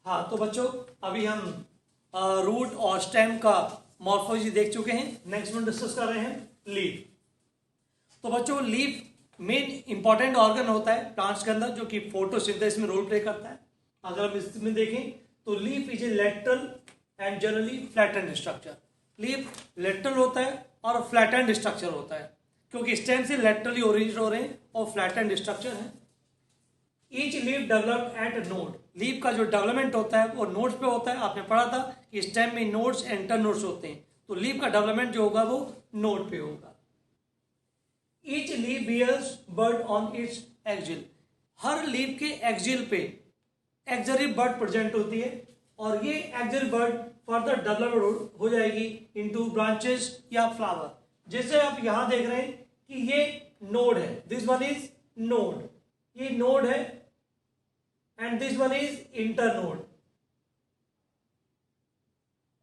हाँ तो बच्चों अभी हम रूट और स्टेम का मॉर्फोलॉजी देख चुके हैं। नेक्स्ट में डिस्कस कर रहे हैं लीफ। तो बच्चों लीफ मेन इंपॉर्टेंट ऑर्गन होता है प्लांट्स के अंदर जो कि फोटोसिंथेसिस में रोल प्ले करता है। अगर हम इसमें देखें तो leaf is a lateral and generally flattened structure. Leaf lateral होता है और फ्लैटेंड स्ट्रक्चर होता है क्योंकि स्टेम से लेटरली ओरिजिनेट हो रहे हैं और फ्लैटेंड स्ट्रक्चर है। Each leaf develop at node. Leaf का जो डेवलपमेंट होता है वो नोड्स पे होता है। आपने पढ़ा था कि स्टेम में नोड्स एंड इंटर नोड्स होते हैं, तो लीफ का डेवलपमेंट जो होगा वो नोड पे होगा। Each leaf bears bud on its axil. हर लीफ के एक्सिल पे एक्सिलरी बड प्रेजेंट होती है और ये एक्सिल बड फर्दर डेवलप हो जाएगी इनटू ब्रांचेस या फ्लावर। जैसे आप यहां देख रहे हैं कि ये नोड है, दिस वन इज नोड, ये नोड है and this one is inter node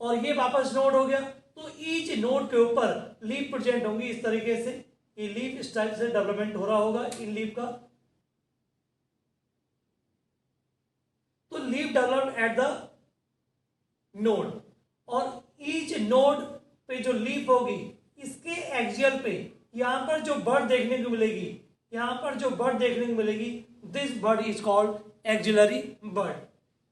और ये वापस नोड हो गया। तो ईच नोड के ऊपर लीफ प्रेजेंट होंगी इस तरीके से। ये लीफ इस टाइप से डेवलपमेंट हो रहा होगा इन लीफ का। तो leaf develop at the node और ईच नोड पे जो लीफ होगी इसके एक्सियल पे यहां पर जो बर्ड देखने को मिलेगी, यहां पर जो बर्ड देखने को मिलेगी, this bird is called axillary bud.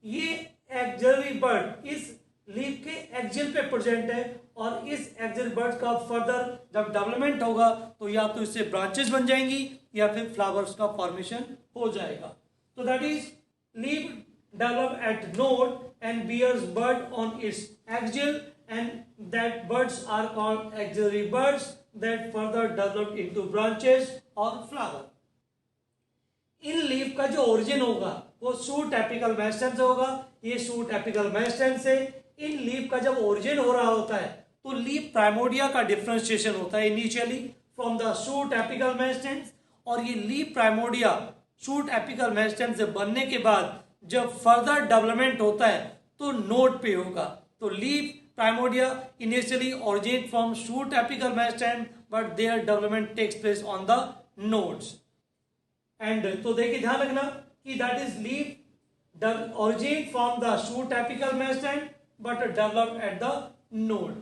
ये एक्सिलरी बर्ड इस लीफ के एक्सियल पे प्रेजेंट है और इस एक्सियल बर्ड का फर्दर जब डेवलपमेंट होगा तो या तो इससे ब्रांचेस बन जाएंगी या फिर फ्लावर्स का फॉर्मेशन हो जाएगा। तो that is leaf develop at node and bears bud on its axial and that buds are called axillary buds that further develop into branches or flower. In leaf का जो ओरिजिन होगा वो shoot apical meristem से होगा। ये shoot apical meristem से इन leaf का जब ओरिजिन हो रहा होता है तो लीफ प्राइमोडिया का डिफरेंशिएशन होता है initially from the shoot apical meristem और ये leaf primordia shoot apical meristem से बनने के बाद जब फर्दर डेवलपमेंट होता है तो नोड पे होगा। तो leaf primordia initially originate from shoot apical meristem but their development takes place on the nodes and तो देखिए ध्यान रखना कि that is leaf originate from the shoot apical meristem but develop at the node.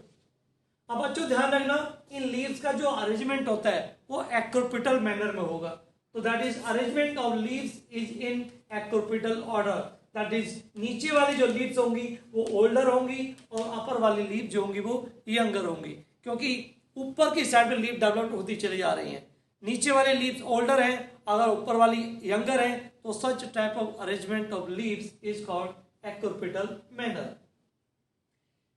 अब बच्चों ध्यान रखना in leaves का जो अरेंजमेंट होता है वो एक्रोपिटल मैनर में होगा। तो that is arrangement of leaves is in acropetal order. That is नीचे वाली जो लीव्स होंगी वो ओल्डर होंगी और अपर वाली लीव जो होंगी वो यंगर होंगी क्योंकि ऊपर की साइड में लीव डेवलप होती चली जा रही हैं। नीचे वाली लीव्स ओल्डर हैं, अगर ऊपर वाली यंगर हैं तो such type of arrangement of leaves is called acropetal manner.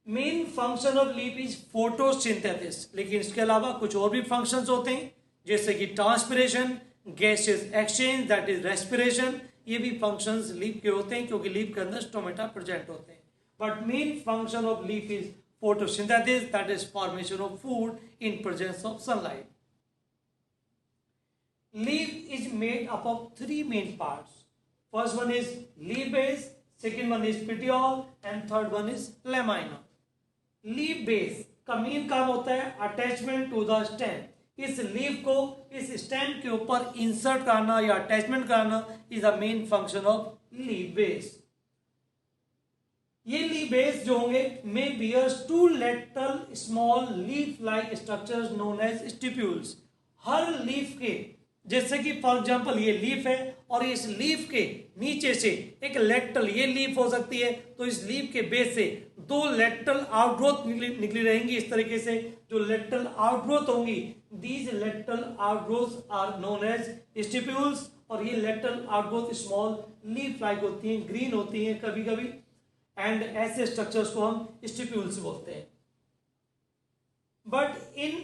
Main function of leaf is photosynthesis, लेकिन इसके अलावा कुछ और भी फंक्शंस होते हैं जैसे कि transpiration, gases exchange that is respiration. ये भी फंक्शंस लीफ के होते हैं क्योंकि लीफ के अंदर स्टोमेटा प्रेजेंट होते हैं। But main function of leaf is photosynthesis that is formation of food in presence of sunlight. Leaf is made up of three main parts. First one is leaf base, second one is petiole and third one is lamina. Leaf base का main काम होता है attachment to the stem. इस leaf को इस stem के ऊपर insert करना या अटैचमेंट करना is the main function of leaf base. ये लीफ बेस जो होंगे may bears to lateral small leaf like structures known as stipules. हर लीफ के जैसे कि फॉर एग्जांपल ये लीफ है और इस लीफ के नीचे से एक लेटरल ये लीफ हो सकती है तो इस लीफ के बेस से दो लेटरल आउटग्रोथ निकली रहेंगी इस तरीके से। जो लेटरल आउटग्रोथ होंगी these lateral outgrowth are known as stipules और ये lateral outgrowth small leaf like होती हैं, ग्रीन होती हैं कभी कभी एंड ऐसे स्ट्रक्चर्स को हम स्टिप्यूल्स बोलते हैं। बट इन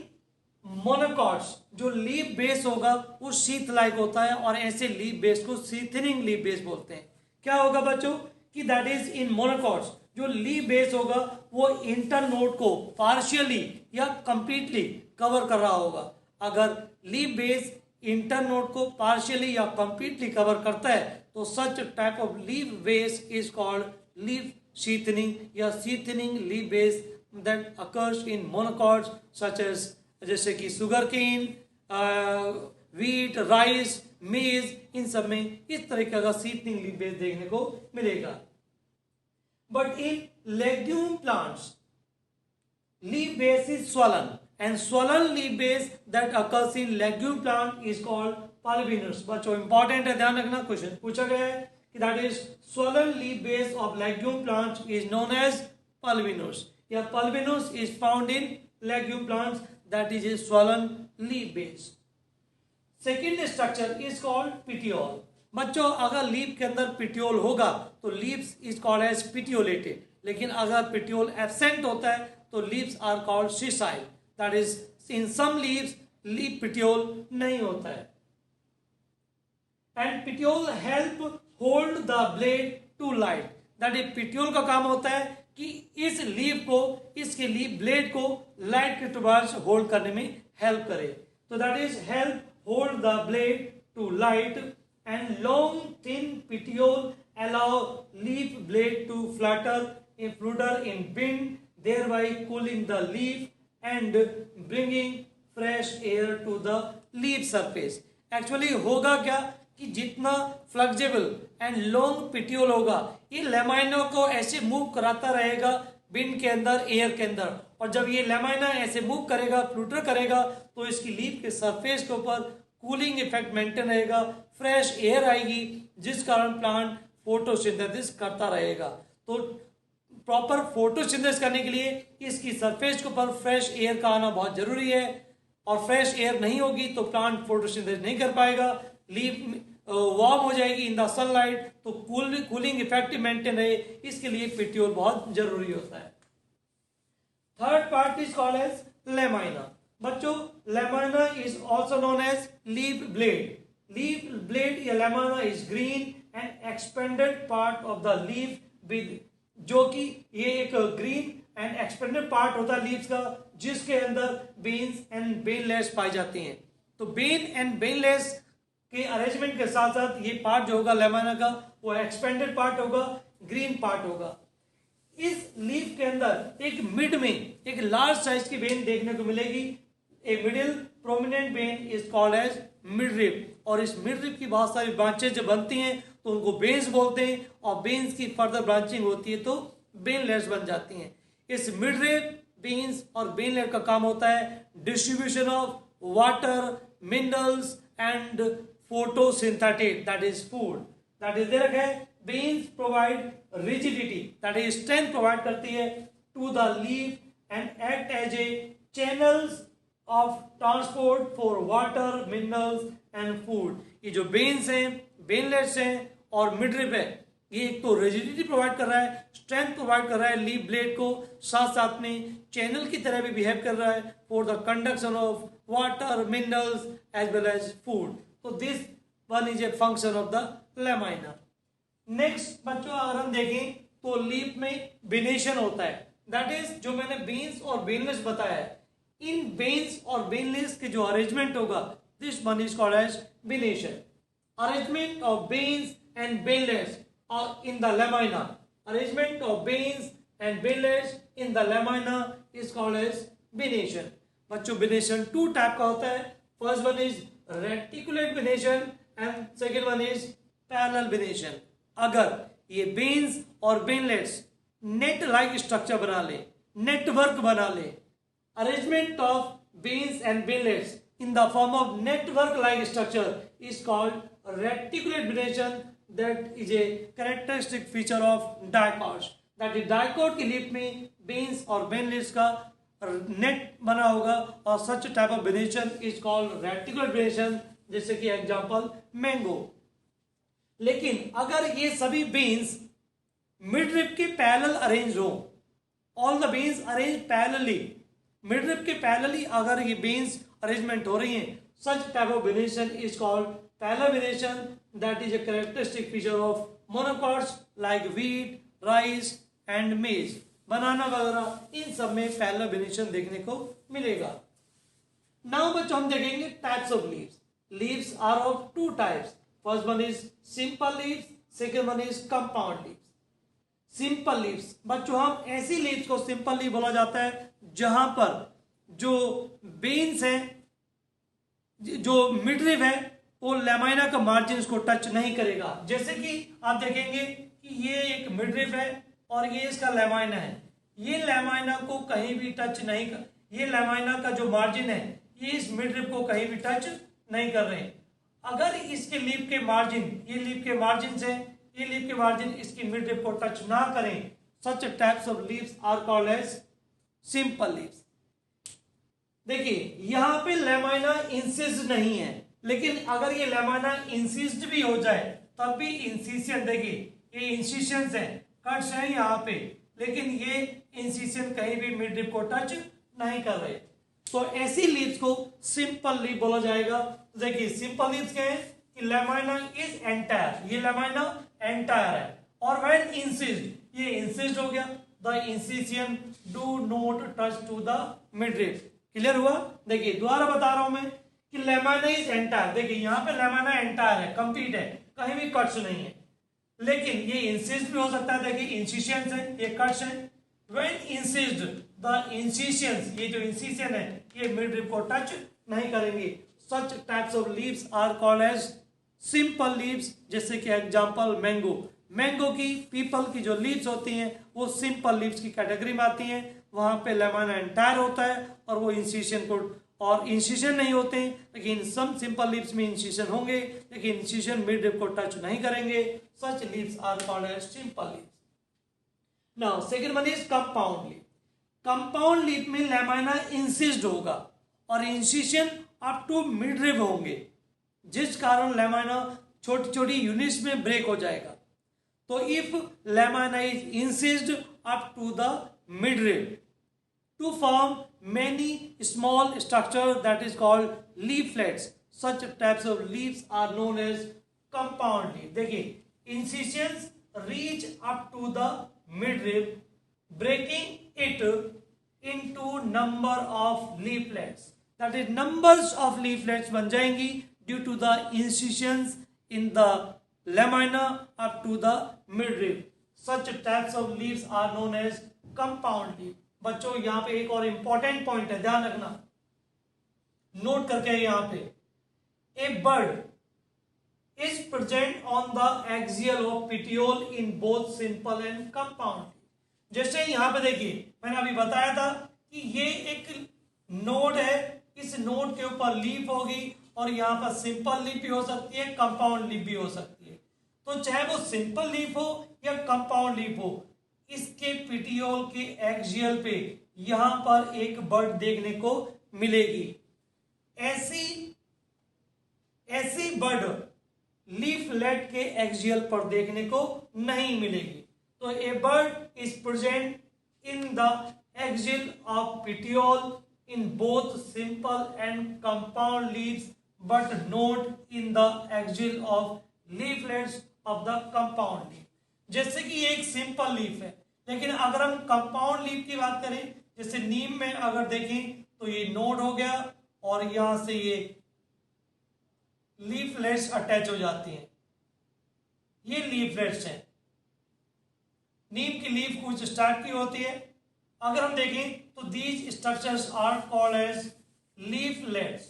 मोनोकॉट्स जो लीफ बेस होगा वो शीथ लाइक होता है और ऐसे लीफ बेस को सीथनिंग लीफ बेस बोलते हैं। क्या होगा बच्चों कि दैट इज इन मोनोकॉट्स जो लीफ बेस होगा वो इंटर नोड को पार्शियली या कंप्लीटली कवर कर रहा होगा। अगर लीफ बेस इंटर नोड को पार्शियली या कंप्लीटली कवर करता है तो such type of leaf base is called leaf sheathing या sheathing leaf base that occurs in monocots such as जैसे कि सुगर केन, वीट, राइस, मेज, इन सब में इस तरीके का सीथनिंग लीफ बेस देखने को मिलेगा। but in legume plants leaf base is swollen, and swollen leaf base that occurs in legume plant is called palvinus. बच्चों इंपॉर्टेंट है, ध्यान रखना, क्वेश्चन पूछा गया है कि that is swollen leaf base of legume plant is known as palvinus. या palvinus is found in legume plants, that is a swollen leaf base. Second structure is called petiole. बच्चों अगर लीफ के अंदर petiole होगा तो leaves is called as petiolated, लेकिन अगर petiole absent होता है तो leaves are called sessile, that is in some leaves leaf petiole नहीं होता है. And petiole help hold the blade to light, that is petiole का काम होता है कि इस लीफ को, इसके लीफ ब्लेड को लाइट के टुवर्ड्स होल्ड करने में हेल्प करे. तो that is help hold the blade to light, and long thin petiole allow leaf blade to flutter in wind, thereby cooling the leaf and bringing fresh air to the leaf surface. Actually होगा क्या कि जितना flexible and long petiole होगा ये lamina को ऐसे move कराता रहेगा विंड के अंदर, एयर के अंदर, और जब ये लेमाइना ऐसे मूव करेगा, फ्लूटर करेगा, तो इसकी लीफ के सरफेस के ऊपर कूलिंग इफेक्ट मेंटेन रहेगा, फ्रेश एयर आएगी, जिस कारण प्लांट फोटोसिंथेसिस करता रहेगा. तो प्रॉपर फोटोसिंथेसिस करने के लिए इसकी सरफेस के ऊपर फ्रेश एयर का आना बहुत जरूरी है, और फ्रेश एयर नहीं होगी तो प्लांट फोटोसिंथेसिस नहीं कर पाएगा, लीफ वार्म हो जाएगी इन द सनलाइट, तो कूलिंग इफेक्ट मेंटेन रहे, इसके लिए पिटियोल बहुत जरूरी होता है. Third part is called as lamina. बच्चों lamina is also known as leaf blade. Leaf blade या lamina is green and expanded part of the leaf with, जो कि ये एक ग्रीन एंड एक्सपेंडेड पार्ट होता है लीव्स का, जिसके अंदर बेन्स एंड बेनलेस पाई जाती हैं. तो बेन एंड बेनलेस के अरेंजमेंट के साथ साथ ये पार्ट जो होगा लेमाइना का वो एक्सपेंडेड पार्ट होगा, ग्रीन पार्ट होगा. इस लीफ के अंदर एक मिड में एक लार्ज साइज की वेन देखने को मिलेगी. A middle prominent vein is called as midrib, और इस मिडरिप की बहुत सारी ब्रांचेज जो बनती हैं तो उनको बेन्स बोलते हैं, और बेन्स की फर्दर ब्रांचिंग होती है तो बेनलेस बन जाती हैं. इस मिडरिप, बेन्स और बेनलेस का काम होता है distribution of water, minerals and photosynthetic, that is food. That is their है veins provide rigidity, that is strength provide करती है to the leaf and act as a channels of transport for water, minerals and food. ये जो बेन्स हैं, बेनलेट्स हैं और midrib है, ये एक तो रिजिडिटी प्रोवाइड कर रहा है, स्ट्रेंथ प्रोवाइड कर रहा है लीफ ब्लेड को, साथ साथ में चैनल की तरह भी बिहेव कर रहा है for the conduction of water, minerals as well as food. तो this one is a function of the lamina. Next बच्चों अगर हम देखें तो लीफ में बिनेशन होता है, दैट इज जो मैंने बेन्स और बेनलेस बताया है, इन बेन्स और बेनलेस के जो अरेंजमेंट होगा this one is called as venation. Arrangement of veins and veinlets or in the lamina, arrangement of veins and veinlets in the lamina is called as venation. बच्चों बिनेशन टू टाइप का होता है. First one is reticulate venation and second one is parallel venation. अगर ये बेन्स और बेनलेट्स net like structure बना ले, नेटवर्क बना ले, arrangement of beans and beanlets in the form of network like structure is called reticulate bination. That is a characteristic feature of dicots. That is dicot की leaf में beans और beanlets का net बना होगा, और such type of bination is called reticulate bination, जैसे कि example mango. लेकिन अगर ये सभी beans मिडरिप के पैरेलल अरेंज हो, all the beans arranged parallelly, midrib के पैरेलली अगर ये बेन्स अरेंजमेंट हो रही हैं, such type of venation is called parallel venation. That is a characteristic feature of monocots like wheat, rice and maize, banana वगैरह, इन सब में पैरेलल बिनेशन देखने को मिलेगा. नाउ बच्चों हम देखेंगे types of leaves. Leaves are of two types. First one is simple leaves, second one is compound leaves. Simple leaves बच्चों, हम ऐसी लीव्स को सिंपल लीव बोला जाता है जहां पर जो बेन्स हैं, जो मिडरिप है, वो लेमाइना का मार्जिन को टच नहीं करेगा. जैसे कि आप देखेंगे कि ये एक मिडरिप है और ये इसका लैमाइना है। ये लैमाइना को कहीं भी टच नहीं कर, ये लैमाइना का जो मार्जिन है ये इस मिड रिब को कहीं भी टच नहीं कर रहे हैं। अगर इसके लीफ के मार्जिन, ये लीफ के मार्जिन से ये लीफ के मार्जिन इसकी मिड रिब को टच ना करें, such types of leaves are called as simple leaves. देखिए यहाँ पे लैमाइना इंसिस्ड नहीं है, लेकिन अगर ये लैमाइना इंसिस्ड भी हो जाए तब भी इंसिशन, देखिए ये इंसिशंस है, कट्स है यहाँ पे, लेकिन ये इंसिशन कहीं भी मिड रिब को टच नहीं कर रहे, तो ऐसी लीव्स को सिंपल लीव बोला जाएगा। देखिए सिंपल लीव्स क्या है कि लैमाइना इज एंटायर, ये लैमाइना एंटायर है, और व्हेन इंसिस्ड, ये इंसिस्ड हो गया, the incision do not touch to the mid rib. Clear हुआ? देखिए दोबारा बता रहा हूं मैं कि लैमाइना इज एंटायर, देखिए यहाँ पे लैमाइना एंटायर है, कंप्लीट है, कहीं भी कट्स नहीं है, लेकिन ये इंसिस्ड भी हो सकता है, देखिए इंसिशंस है, ये कट्स है। व्हेन इंसिस्ड, द इंसिशंस, ये जो इंसिशन है ये मिड रिब को टच नहीं करेंगे, such types of leaves are called as simple leaves. जैसे कि एग्जांपल मैंगो, मैंगो की, पीपल की जो लीव्स होती हैं वो सिंपल लीव्स की कैटेगरी में आती हैं, वहां पे लैमाइना एंटायर होता है और वो इंसिशन को, और इंसिशन नहीं होते हैं, लेकिन सम सिंपल लीव्स में इंसिशन होंगे, लेकिन इंसिशन मिड रिब को टच नहीं करेंगे, such leaves are called as simple leaves. Now second one is compound leaf. Compound leaf में लैमाइना इंसिस्ड होगा और incision up to mid rib होंगे, जिस कारण लैमाइना छोटी छोटी यूनिट्स में ब्रेक हो जाएगा। तो if lamina is incised up to the mid rib to form many small structure that is called leaflets, such types of leaves are known as compound leaf। देखिए incisions reach up to the midrib, breaking it into number of leaflets, that is numbers of leaflets बन जाएंगी due to the incisions in the lamina up to the midrib। such types of leaves are known as compound leaf। बच्चों यहां पे एक और important point है, ध्यान रखना, नोट करके यहां पे, a bird is present on the axil of petiole in both simple and compound. जैसे यहां पे देखिए मैंने अभी बताया था कि ये एक नोड है, इस नोड के ऊपर लीफ होगी और यहां पर सिंपल लीफ भी हो सकती है, कंपाउंड लीफ भी हो सकती है। तो चाहे वो सिंपल लीफ हो या कंपाउंड लीफ हो, इसके पिटियोल के एक्सियल पे यहां पर एक बर्ड देखने को मिलेगी। ऐसी बर्ड लीफलेट के एक्सियल पर देखने को नहीं मिलेगी। तो a bird is present in the axil of petiole in both simple and compound leaves, but not in the axil of leaflets of the compound leaf. जैसे कि ये एक सिंपल लीफ है, लेकिन अगर हम कंपाउंड लीफ की बात करें, जैसे नीम में अगर देखें तो ये नोड हो गया और यहां से ये लीफलेट्स अटैच हो जाती हैं, ये लीफलेट्स हैं। नीम की लीफ कुछ स्टार्ट की होती है, अगर हम देखें तो these structures are called as leaflets.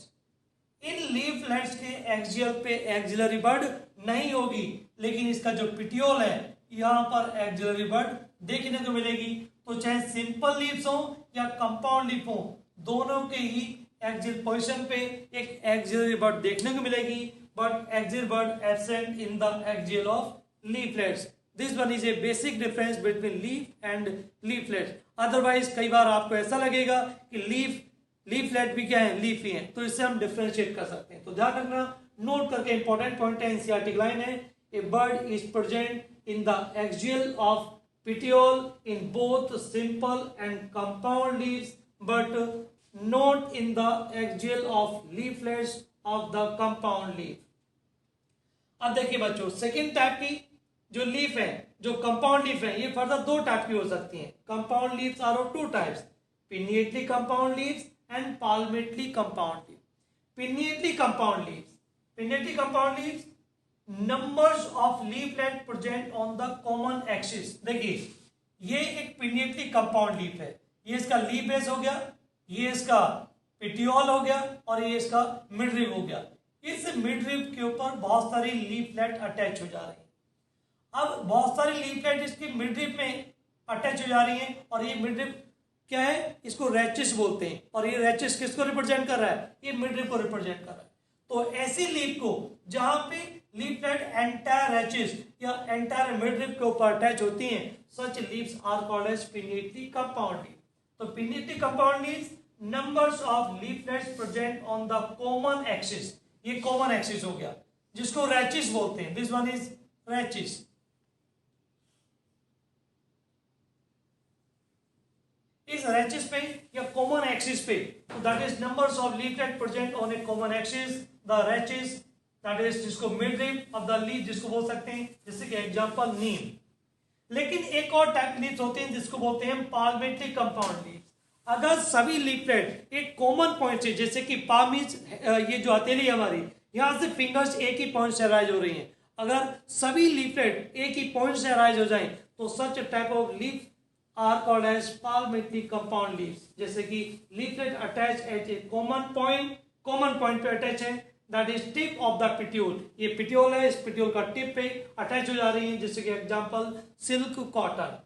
इन लीफलेट्स के एक्सियल पे एक्सिलरी बर्ड नहीं होगी, लेकिन इसका जो पिटियोल है यहां पर एक्सिलरी बर्ड देखने को मिलेगी। तो चाहे सिंपल लीव्स हो या कंपाउंड लीफ हो, दोनों के ही एक्सियल पोजीशन पे एक एक्सिलरी बर्ड देखने को मिलेगी, but axial bird absent in the axil of leaflets. This one is A basic difference between leaf and leaflets. Otherwise कई बार आपको ऐसा लगेगा कि लीफलेट भी क्या है, लीफ ही है, तो इससे हम डिफरेंशिएट कर सकते हैं। तो ध्यान रखना, नोट करके इंपॉर्टेंट पॉइंट है, एनसीईआरटी लाइन है, a bird is present in the axil of petiole in both simple and compound leaves, but not in the axial of leaflets of the compound leaf। अब देखिए बच्चों, second type की जो leaf है, जो compound leaf है, ये further दो टाइप की हो सकती हैं। Compound leaves are of two types, pinnately compound leaves and palmately compound leaves. Pinnately compound leaves numbers of leaflet present on the common axis. देखिए ये एक पिनिएटली कंपाउंड लीफ है, ये इसका लीफ बेस हो गया, ये इसका पिटियोल हो गया और ये इसका मिडरिब हो गया। इस मिडरिब के ऊपर बहुत सारी लीफलेट अटैच हो जा रही है। अब बहुत सारी लीफलेट इसकी मिडरिब में अटैच हो जा रही हैं और ये मिडरिप क्या है, इसको रैचिस बोलते हैं। और ये रैचिस किसको रिप्रेजेंट कर रहा है, ये मिडरिप को रिप्रेजेंट कर रहा है। तो ऐसी लीफ को जहां पे लीफलेट एंटायर रैचिस या एंटायर मिडरिप के ऊपर अटैच होती हैं, such leaves are called as pinnately compound leaf. तो pinnately compound leaves, numbers of leaflets present on the common axis, ये कॉमन एक्सिस हो गया जिसको रैचिस बोलते हैं, दिस वन इज रैचिस। इस रैचिस पे या कॉमन एक्सिस पे, तो that is numbers of leaflet present on a common axis, the rachis, that is जिसको मिडरिप ऑफ द लीफ जिसको बोल सकते हैं, जैसे कि एग्जांपल नीम। लेकिन एक और टाइप लीव्स होते हैं जिसको बोलते हैं पाल्मेटरी कंपाउंड लीव्स। अगर सभी लीफलेट एक कॉमन पॉइंट से, जैसे कि पाम ये जो हथेली हमारी, यहां से फिंगर्स एक ही पॉइंट से अराइज हो रही हैं, अगर सभी लीफलेट एक ही पॉइंट से अराइज हो जाएं तो such type of leaf are called as palmately compound leaves. जैसे कि leaflet attach at a common point पे अटैच है, that is tip of the petiole, ये पिट्यूल है, इस पिट्यूल का टिप पे अटैच हो जा रही है, जैसे कि एग्जांपल सिल्क, कॉटन।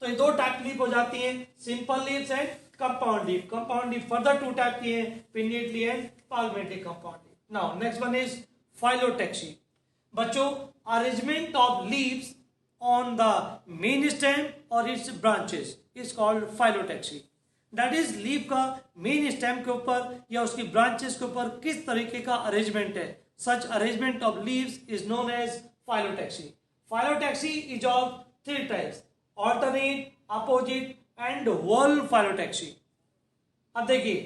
तो ये दो टाइप लीफ हो जाती हैं, simple leaves and compound leaf. Compound leaf further two type की है, pinnately and palmately compound leaf. Now next one is phyllotaxy. बच्चों, arrangement of leaves on the main stem or its branches is called phyllotaxy. That is leaf का main stem के ऊपर या उसकी branches के ऊपर किस तरीके का अरेंजमेंट है, such arrangement of leaves is known as phyllotaxy. Phyllotaxy is of three types: alternate, opposite and whorl phyllotaxy. अब देखिए,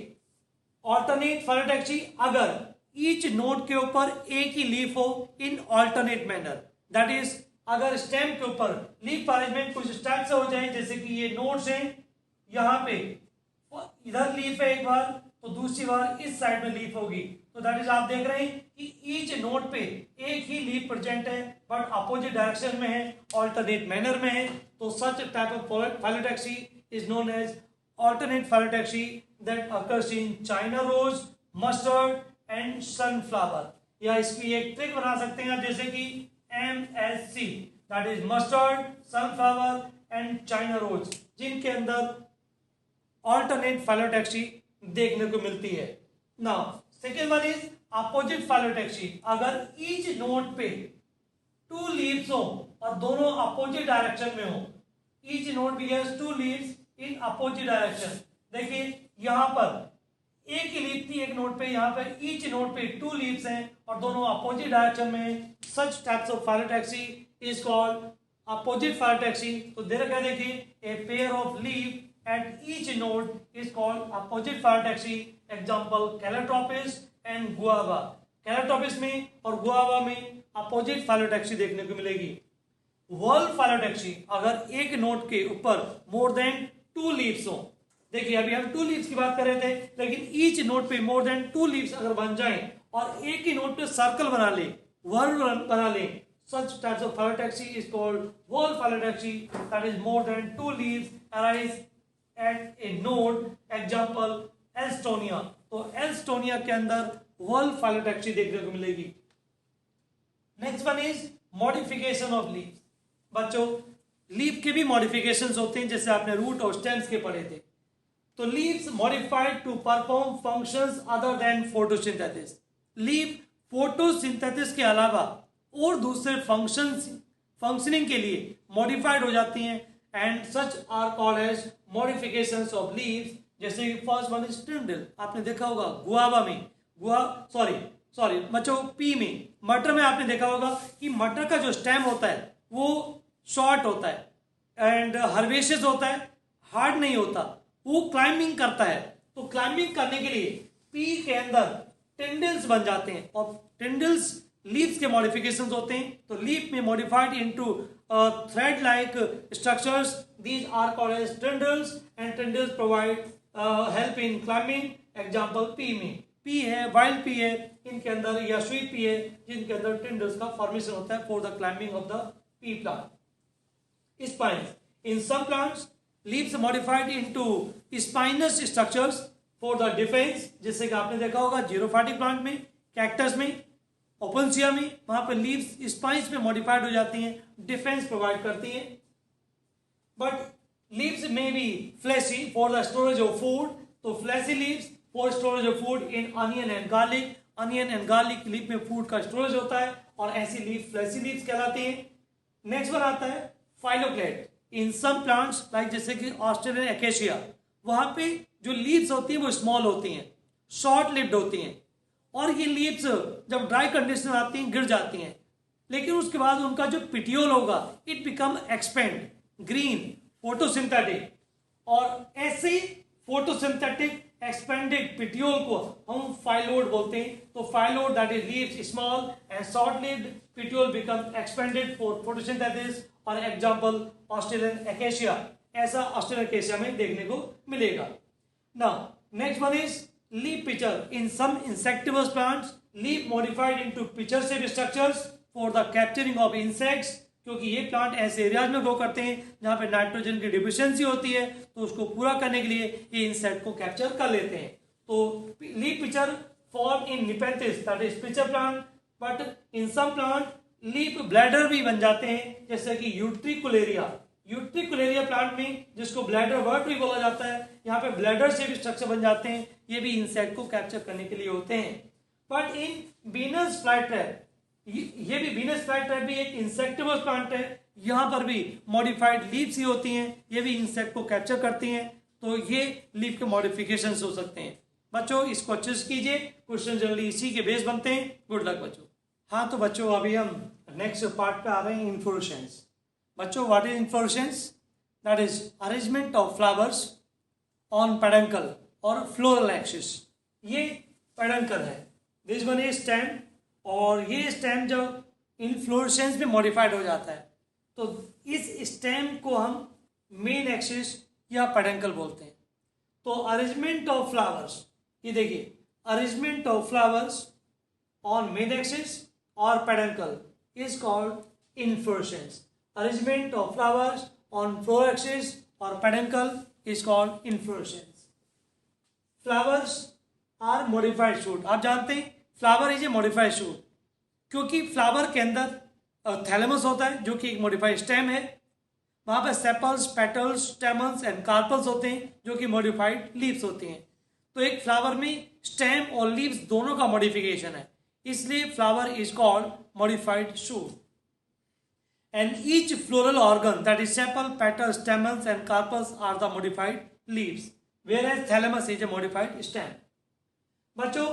alternate phyllotaxy, अगर each नोड के ऊपर एक ही लीफ हो in alternate manner, that is अगर स्टेम के ऊपर लीफ अरेंजमेंट कुछ इस टाइप से हो जाए, जैसे कि ये नोड्स हैं, यहाँ पे इधर लीफ है एक बार, तो दूसरी बार इस साइड में लीफ होगी, तो दैट इज आप देख रहे हैं कि ईच नोड पे एक ही लीफ प्रेजेंट है बट अपोजिट डायरेक्शन में है, ऑल्टरनेट मैनर में है, तो such type of phyllotaxy is known as alternate phyllotaxy that occurs in China rose, mustard and sunflower. या इसकी एक ट्रिक बना सकते हैं, जैसे कि MSC, that is mustard, sunflower and China rose, जिनके अंदर alternate phyllotaxy देखने को मिलती है। Now, second one is opposite phyllotaxy। अगर each node पे two leaves हो और दोनों opposite direction में हो, each node bears two leaves in opposite direction। देखिए यहाँ पर एक ही लीफ थी एक नोड पे, यहाँ पर ईच नोड पे टू लीव्स हैं और दोनों अपोजिट डायरेक्शन में, such types of phyllotaxy is called opposite phyllotaxy. तो दे रखा है, देखिए, a pair of leaf at each node is called opposite phyllotaxy. Example calotropis and guava. Calotropis में और गुआवा में अपोजिट फाइलोटैक्सी देखने को मिलेगी। व्हर्ल फाइलोटैक्सी, अगर एक नोड के ऊपर मोर देन टू लीव्स हो, देखिए अभी हम टू लीव्स की बात कर रहे थे, लेकिन ईच नोड पे मोर देन टू लीव्स अगर बन जाएं और एक ही नोड पे सर्कल बना ले, वर्ल बना ले, such types of phyllotaxy is called whorl phyllotaxy, that is more than two leaves arise at a node, example Elstonia। तो Elstonia के अंदर whorl phyllotaxy देखने को मिलेगी। Next one is modification of leaves. बच्चों, लीफ के भी मॉडिफिकेशंस होते हैं, जैसे आपने रूट और स्टेम्स के पढ़े थे। तो leaves modified to perform functions other than photosynthesis. Leaf photosynthesis के अलावा और दूसरे फंक्शनिंग के लिए मॉडिफाइड हो जाती हैं, and such are called as modifications of leaves. जैसे फर्स्ट वन इज टिंडल, आपने देखा होगा गुआवा में, सॉरी बच्चों, पी में, मटर में आपने देखा होगा कि मटर का जो स्टेम होता है वो शॉर्ट होता है एंड हर्बेशियस होता है, हार्ड नहीं होता, वो क्लाइंबिंग करता है। तो क्लाइंबिंग करने के लिए पी के अंदर टेंडल्स बन जाते हैं, और टेंडल्स लीव्स के मॉडिफिकेशंस होते हैं। तो लीफ में modified into thread like structures, these are called as tendrils, and tendrils provide help in climbing. Example pea में, पी है, वाइल्ड पी है, इनके अंदर, या स्वीट पी है, जिनके अंदर टेंडल्स का फॉर्मेशन होता है for the climbing of the pea plant. Spines, in some plants leaves modified into spinous structures for the defence, जैसे कि आपने देखा होगा जीरोफाइटिक प्लांट में, कैक्टस में, ओपनसिया में, वहां पर लीव्स स्पाइन्स में मॉडिफाइड हो जाती हैं, डिफेंस प्रोवाइड करती हैं। but leaves may be fleshy for the storage of food. तो fleshy leaves for storage of food in onion and garlic. Onion and garlic leaf में food का storage होता है और ऐसी leaf fleshy leaves कहलाती हैं. नेक्स्ट वन आता है फाइलोक्लेट. इन सम प्लांट्स लाइक जैसे कि ऑस्ट्रेलियन एकेशिया, वहां पे जो लीव्स होती हैं वो स्मॉल होती हैं, शॉर्ट लिव्ड होती हैं, और ये लीव्स जब ड्राई कंडीशन में आती हैं गिर जाती हैं, लेकिन उसके बाद उनका जो पिटियोल होगा it become expand green photosynthetic. और ऐसे फोटोसिंथेटिक एक्सपेंडेड पिटियोल को हम फाइलोड बोलते हैं. तो phyllode that is leaves small and short lived, petiole become expanded for photosynthesis. और एग्जांपल ऑस्ट्रेलियन एकेशिया, ऐसा ऑस्ट्रेलियन एकेशिया में देखने को मिलेगा. Now next one is leaf pitcher. In some insectivorous plants leaf modified into pitcher shape structures for the capturing of insects. क्योंकि ये plant ऐसे areas में ग्रो करते हैं जहां पे नाइट्रोजन की डिफिशियंसी होती है, तो उसको पूरा करने के लिए ये इंसेक्ट को कैप्चर कर लेते हैं. तो leaf pitcher form in Nepenthes that is pitcher plant. But in some plant leaf bladder भी बन जाते हैं, जैसे कि यूट्रिकुलेरिया. यूट्रिकुलेरिया प्लांट में जिसको ब्लैडर वर्ट भी बोला जाता है, यहाँ पे ब्लैडर से भी स्ट्रक्चर बन जाते हैं. ये भी इंसेक्ट को कैप्चर करने के लिए होते हैं. बट इन वीनस फ्लाईट्रैप, ये भी वीनस फ्लाईट्रैप भी एक इंसेक्टिवस प्लांट है. यहाँ पर भी मॉडिफाइड लीव्स ही होती हैं, ये भी इंसेक्ट को कैप्चर करती हैं. तो ये लीफ के मॉडिफिकेशन हो सकते हैं. बच्चों इसको अच्छे से कीजिए, क्वेश्चन जनरली इसी के बेस बनते हैं. गुड लक बच्चों. हाँ तो बच्चों अभी हम नेक्स्ट पार्ट पे आ रहे हैं, इन्फ्लोरेसेंस. बच्चों what is inflorescence? That is arrangement of flowers on peduncle और फ्लोरल एक्सिस. ये पेडंकल है, दिस वन इज स्टेम, और ये स्टेम जब इन्फ्लोरेसेंस में मॉडिफाइड हो जाता है तो इस स्टेम को हम मेन एक्सिस या पेडंकल बोलते हैं. तो अरेंजमेंट ऑफ फ्लावर्स, ये देखिए arrangement of flowers on main axis or peduncle is called inflorescence. Arrangement of flowers on flower axis or peduncle is called inflorescence. Flowers are modified shoot. आप जानते हैं flower is a modified shoot, क्योंकि flower के अंदर thalamus होता है जो कि एक मॉडिफाइड स्टेम है. वहां पर sepals, petals, stamens and carpals होते हैं जो कि मॉडिफाइड लीव्स होती हैं. तो एक फ्लावर में स्टेम और लीव्स दोनों का मॉडिफिकेशन है, इसलिए flower is called modified shoot. And each floral organ that is sepal, petal, stamens and carpels are the modified leaves, whereas thalamus is a modified stem. बच्चों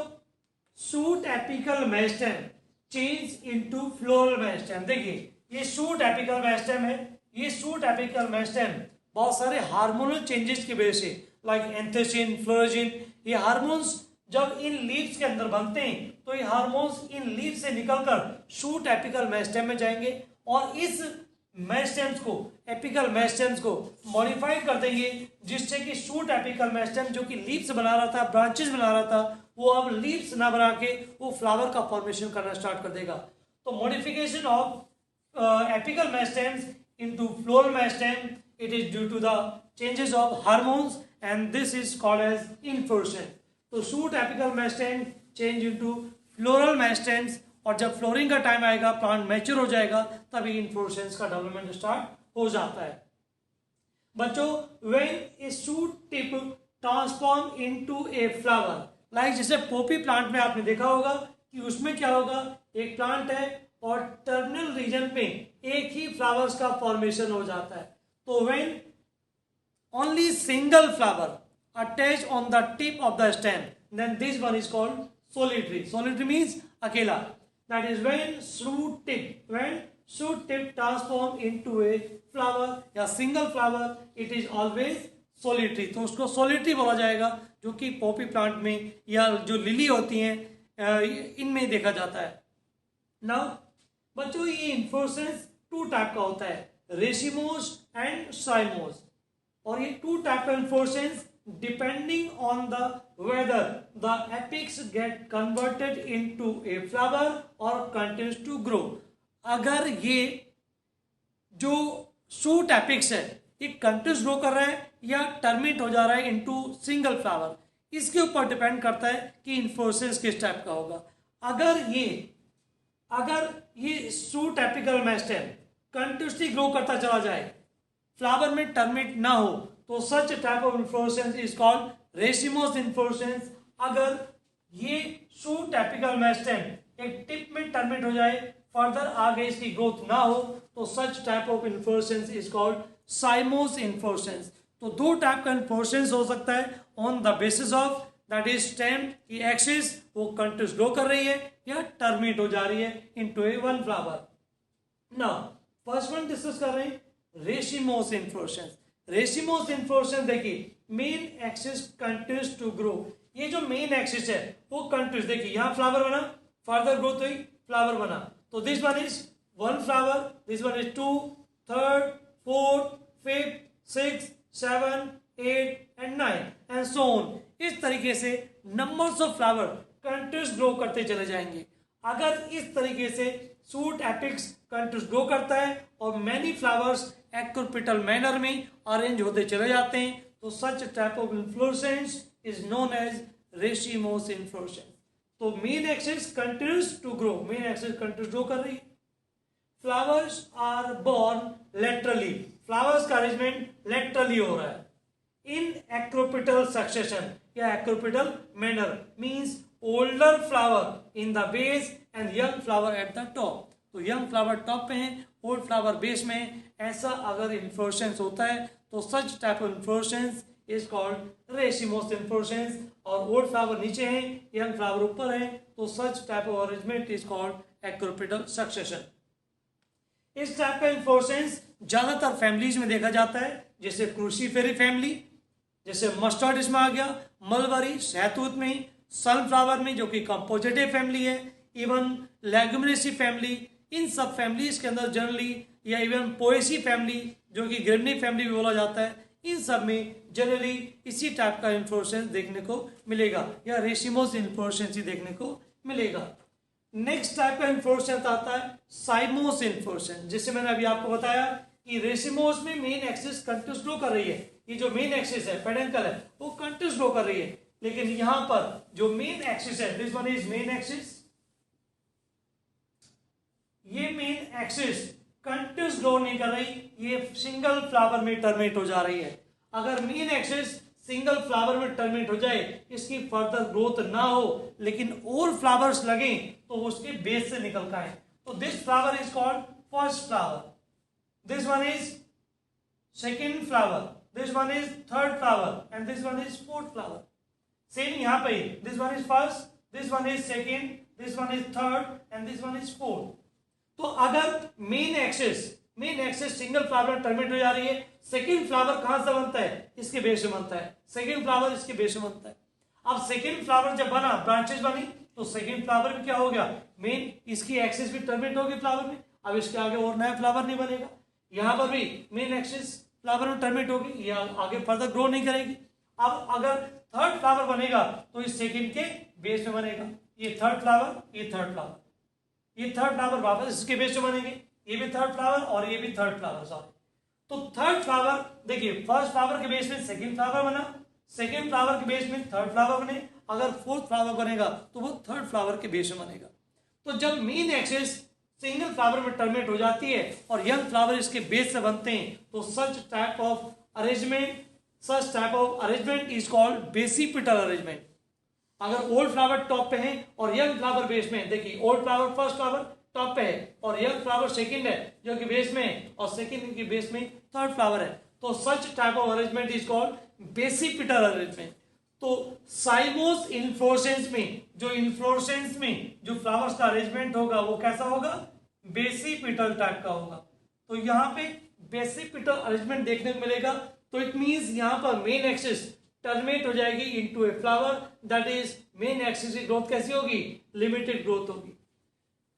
shoot apical meristem change into floral meristem. देखिए ये shoot apical meristem है. ये shoot apical meristem बहुत सारे hormonal changes की वजह से लाइक एंथोसिन, फ्लोरोजिन, ये हार्मोन्स जब इन लीव्स के अंदर बनते हैं तो ये हार्मोन्स इन लीव्स से निकलकर शूट एपिकल मेरिस्टेम में जाएंगे और इस मेरिस्टेम्स को, एपिकल मेरिस्टेम्स को मॉडिफाई कर देंगे, जिससे कि शूट एपिकल मेरिस्टेम जो कि लीव्स बना रहा था, ब्रांचेस बना रहा था, वो अब लीव्स ना बना के वो फ्लावर का फॉर्मेशन करना स्टार्ट कर देगा. तो modification of apical meristems into floral meristem, it is due to the changes of hormones and this is called as inflorescence. तो shoot apical meristem change into floral meristems, और जब flooring का time आएगा, plant mature हो जाएगा, तभी inflorescence का development start हो जाता है. बच्चों when A shoot tip transform into a flower, like जैसे पोपी प्लांट में आपने देखा होगा कि उसमें क्या होगा, एक प्लांट है और टर्मिनल रीजन पे एक ही फ्लावर्स का फॉर्मेशन हो जाता है. तो when only single flower attach on the tip of the stem, then this one is called solitary. Solitary means अकेला. That is when shoot tip transform into a flower या single flower, it is always solitary. तो उसको solitary बोला जाएगा, जो कि Poppy plant में या जो लिली होती हैं इनमें देखा जाता है. नाउ बच्चों ये इन्फ्लोरेसेंस टू टाइप का होता है, रेसिमोस एंड साइमोस. और ये टू टाइप का inflorescence depending on the whether the apex get converted into a flower or continues to grow. अगर ये जो शूट एपिक्स है ये कंटिन्यूस ग्रो कर रहा है या टर्मिनेट हो जा रहा है इनटू सिंगल फ्लावर, इसके ऊपर डिपेंड करता है कि इन्फ्लोरेसेंस किस टाइप का होगा. अगर ये shoot apical meristem continuously grow करता चला जाए फ्लावर में टर्मिनेट ना हो तो such type of inflorescence is called racemose inflorescence. अगर ये शूट एपिकल मेरिस्टेम एक टिप में टर्मिनेट हो जाए, फर्दर आगे इसकी ग्रोथ ना हो, तो such type of inflorescence is called साइमोस inflorescence. तो दो टाइप का इन्फ्लोरेसेंस हो सकता है on the basis of that is stem की एक्सिस वो कंटिन्यूस ग्रो कर रही है या टर्मिनेट हो जा रही है into a one flower. Now first one discuss कर रहे हैं रेसिमोस इन्फ्लोरेसेंस। रेसिमोस इन्फ्लोरेसेंस देखिए main axis continues to grow. ये जो मेन एक्सिस है वो कंटिन्यूस, देखिए यहां फ्लावर बना, फर्दर ग्रोथ हुई, फ्लावर बना, तो this one is one flower, this one is two, third, fourth, fifth, six, 7, 8 and 9 and so on. इस तरीके से numbers of flower continues grow करते चले जाएंगे। अगर इस तरीके से शूट एपिक्स कंटिन्यूस ग्रो करता है और मैनी फ्लावर्स एक्रोपिटल मैनर में अरेंज होते चले जाते हैं, तो such type of inflorescence is known as racemose inflorescence. तो main axis continues to grow, main axis continues grow कर रही है। Flowers are borne laterally, flowers का अरेंजमेंट लेटरली हो रहा है इन एक्रोपिटल सक्सेशन या acropetal manner, means older flower in the base and young flower at the top. तो young flower top पे है, ओल्ड फ्लावर बेस में। ऐसा अगर इन्फ्लोरेसेंस होता है तो such type of inflorescence is called racemose inflorescence. और ओल्ड फ्लावर नीचे है, यंग फ्लावर ऊपर है, तो such type of arrangement is called acropetal succession. इस टाइप का इन्फ्लोरेसेंस ज्यादातर फैमिलीज में देखा जाता है, जैसे क्रूसीफेरी फैमिली, जैसे मस्टर्ड इसमें आ गया, मलबरी शहतूत में, सनफ्लावर में जो कि कंपोजिटिव फैमिली है, इवन लेगुमिनेसी फैमिली, इन सब फैमिलीज के अंदर जनरली, या इवन पोएसी फैमिली जो कि ग्रेमनी फैमिली भी बोला जाता है, इन सब में जनरली इसी टाइप का इन्फ्लोरेसेंस देखने को मिलेगा या रेसिमोस इन्फ्लोरेसेंस ही देखने को मिलेगा। नेक्स्ट टाइप का इन्फ्लोरेसेंस आता है साइमोस इन्फ्लोरेसेंस, जिससे मैंने अभी आपको बताया कि रेसिमोस में मेन एक्सिस कंटिन्यूस ग्रो कर रही है। ये जो मेन एक्सिस है पेडेंकल है वो कंटिन्यूस ग्रो कर रही है, लेकिन यहां पर जो मेन एक्सिस है, this one is main axis, ये मेन एक्सिस कंटिन्यूस ग्रो नहीं कर रही, ये सिंगल फ्लावर में टर्मिनेट हो जा रही है। अगर मेन एक्सिस सिंगल फ्लावर में टर्मिनेट हो जाए, इसकी फर्दर ग्रोथ ना हो, लेकिन और फ्लावर्स लगे तो उसके बेस से निकल का है, तो this flower is called first flower, this one is second flower, this one is third flower and this one is fourth flower. Same यहां पे this one is first, this one is second, this one is third and this one is fourth. तो अगर main axis single flower terminate हो जा रही है, second flower कहां से बनता है, इसके बेस से बनता है, सेकेंड फ्लावर इसके बेस से बनता है। अब सेकेंड फ्लावर जब बना, ब्रांचेस बनी, तो सेकेंड फ्लावर भी क्या हो गया, मेन इसकी एक्सिस भी टर्मिनेट होगी फ्लावर में, अब इसके आगे और नया फ्लावर नहीं बनेगा। यहां पर भी मेन एक्सिस फ्लावर में टर्मिनेट होगी, ये आगे फर्दर ग्रो नहीं करेगी। अब अगर थर्ड फ्लावर बनेगा तो इस सेकेंड के बेस में बनेगा, ये थर्ड फ्लावर, ये थर्ड फ्लावर, ये थर्ड फ्लावर वापस इसके बेस में बनेंगे, ये भी थर्ड फ्लावर और ये भी थर्ड फ्लावर, सॉरी। तो थर्ड फ्लावर देखिए, फर्स्ट फ्लावर के बेस में सेकेंड फ्लावर बना, सेकेंड फ्लावर के बेस में थर्ड फ्लावर बने, अगर फोर्थ फ्लावर बनेगा तो वो थर्ड फ्लावर के बेस में बनेगा। तो जब मेन एक्सिस सिंगल फ्लावर में टर्मिनेट हो जाती है और यंग फ्लावर इसके बेस से बनते हैं, तो such type of arrangement is called basipetal arrangement. अगर ओल्ड फ्लावर टॉप पे है और यंग फ्लावर बेस में, देखिए old flower first flower top पे है और यंग फ्लावर सेकंड है जो कि बेस में, और सेकंड की बेस में थर्ड फ्लावर है, तो such type of arrangement is called basipetal arrangement. तो साइमोस इन्फ्लोरेसेंस में जो फ्लावर्स का अरेंजमेंट होगा वो कैसा होगा, बेसिपिटल टाइप का होगा। तो यहाँ पे बेसिपिटल अरेंजमेंट देखने को मिलेगा, तो इट मींस यहाँ पर मेन एक्सिस टर्मिनेट हो जाएगी into a flower, that is main axis की ग्रोथ कैसी होगी, लिमिटेड ग्रोथ होगी।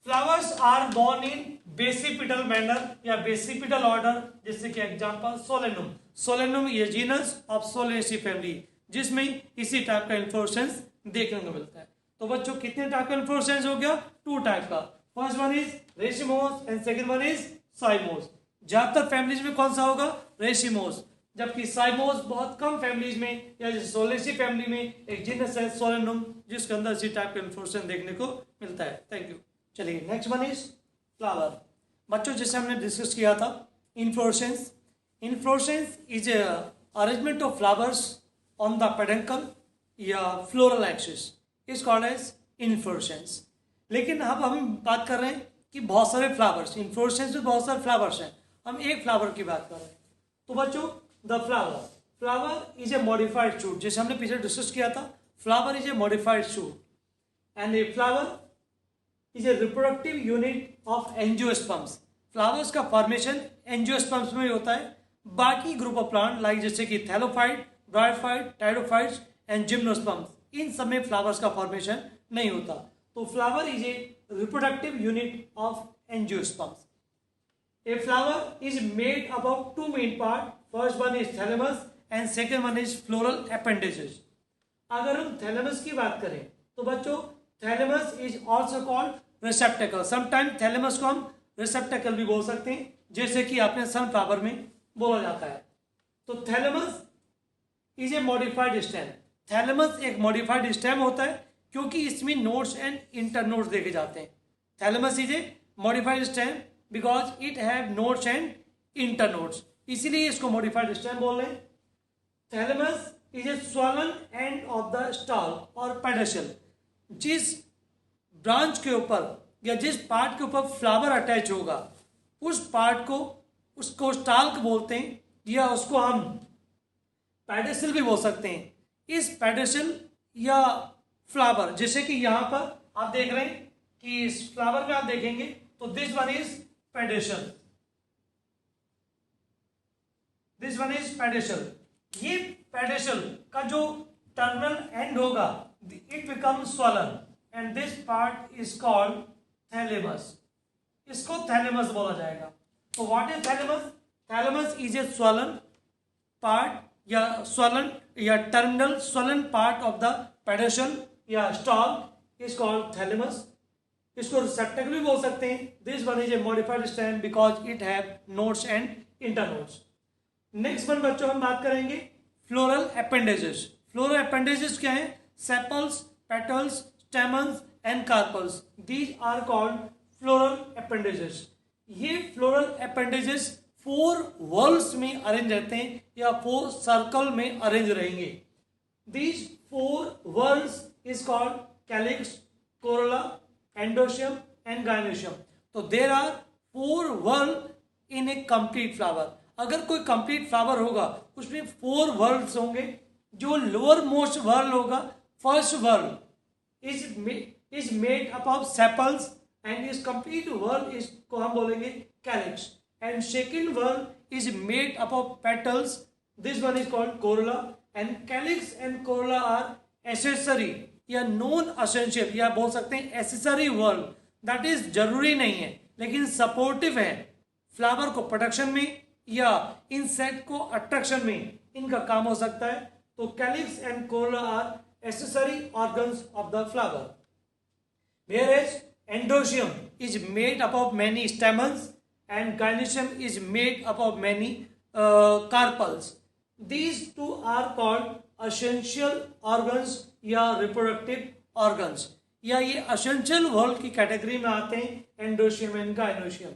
Flowers are borne in basipetal manner या बेसिपिटल ऑर्डर, जैसे कि एग्जांपल सोलेनम, सोलेनम ये जीनस ऑफ सोलेनेसी फैमिली, जिसमें इसी टाइप का इन्फ्लोरेसेंस देखने को मिलता है। तो बच्चों कितने टाइप का इन्फ्लोरेसेंस हो गया, टू टाइप का, first one is racemose and second one is साइमोस। ज्यादातर फैमिलीज में कौन सा होगा, रेसिमोस, जबकि साइमोस बहुत कम फैमिलीज में, या जैसे सोलेनेसी फैमिली में एक जीनस है सोलेनम जिसके अंदर इसी टाइप का इन्फ्लोरेसेंस देखने को मिलता है। Thank you. चलिए नेक्स्ट वन इज फ्लावर। बच्चों जैसे हमने डिस्कस किया था inflorescence, inflorescence is arrangement of flowers on the peduncle या floral axis is called as inflorescence. लेकिन अब हम बात कर रहे हैं कि बहुत सारे फ्लावर्स, इन्फ्लोरेसेंस में बहुत सारे फ्लावर्स हैं, हम एक फ्लावर की बात कर रहे हैं। तो बच्चों the flower is a modified shoot, जैसे हमने पीछे डिस्कस किया था, flower is a modified shoot and a flower is a reproductive unit of angiosperms. Flowers का फॉर्मेशन एंजियोस्पर्म्स में होता है। बाकी ग्रुप ऑफ प्लांट लाइक जैसे कि थैलोफाइट, ब्रायोफाइट, टाइडोफाइट्स एंड जिम्नोस्पर्म्स, इन सब में फ्लावर्स का फॉर्मेशन नहीं होता। तो flower is a reproductive unit of angiosperms. A flower is made up of two main parts. First one is thalamus and second one is floral appendages. अगर हम thalamus की बात करें तो बच्चों thalamus is also called receptacle. Sometime thalamus को हम receptacle भी बोल सकते हैं, जैसे कि आपने सनफ्लावर में बोला जाता है। तो thalamus is a modified stem. Thalamus एक मॉडिफाइड स्टेम होता है क्योंकि इसमें नोड्स एंड इंटरनोड्स देखे जाते हैं। Thalamus is a modified stem because it have nodes and internodes, इसीलिए इसको modified stem बोल रहे हैं। Thalamus is a swollen end of the stalk और pedicel। जिस ब्रांच के ऊपर या जिस पार्ट के ऊपर फ्लावर अटैच होगा उस पार्ट को, उसको स्टाल्क बोलते हैं या उसको हम पेडिसल भी बोल सकते हैं। इस पेडिसल या फ्लावर, जैसे कि यहां पर आप देख रहे हैं कि इस फ्लावर में आप देखेंगे तो this one is pedicel, this one is pedicel. ये पेडिसल का जो टर्मिनल एंड होगा it become swollen and this part is called thalamus. इसको थैलेमस बोला जाएगा। तो what is thalamus? Thalamus is a swollen part या स्वॉलन या terminal swollen part of the pedicel या स्टॉक इज कॉल्ड थैलेमस। इसको receptacle भी बोल सकते हैं। This one is A modified stem because it have nodes and internodes. Next one बच्चों हम बात करेंगे फ्लोरल एपेंडेजेस। फ्लोरल एपेंडेजेस क्या है? Sepals, petals, stamens and carpels, these are called floral appendages. ये फ्लोरल एपेंडेजेस 4 वर्ल्स में arrange रहते हैं या 4 सर्कल में अरेंज रहेंगे। These 4 whorls is called calyx, corolla, androecium and gynoecium. तो there are 4 whorls in a complete flower. अगर कोई कंप्लीट फ्लावर होगा उसमें 4 वर्ल्ड्स होंगे। जो लोअर मोस्ट वर्ल्ड होगा, first whorl is made up of sepals and इस कंप्लीट वर्ल्ड इसको हम बोलेंगे calyx and second whorl is made up of petals, this one is called corolla and calyx and corolla are accessory या non essential या बोल सकते हैं accessory world. That is जरूरी नहीं है लेकिन सपोर्टिव है फ्लावर को प्रोडक्शन में या इंसेक्ट को अट्रैक्शन में, इनका काम हो सकता है। तो calyx and corolla are accessory organs of the flower. whereas endoecium is made up of many stamens and gynoecium is made up of many carpels. These two are called essential organs या reproductive organs, या ये essential world की category में आते हैं androecium and gynoecium.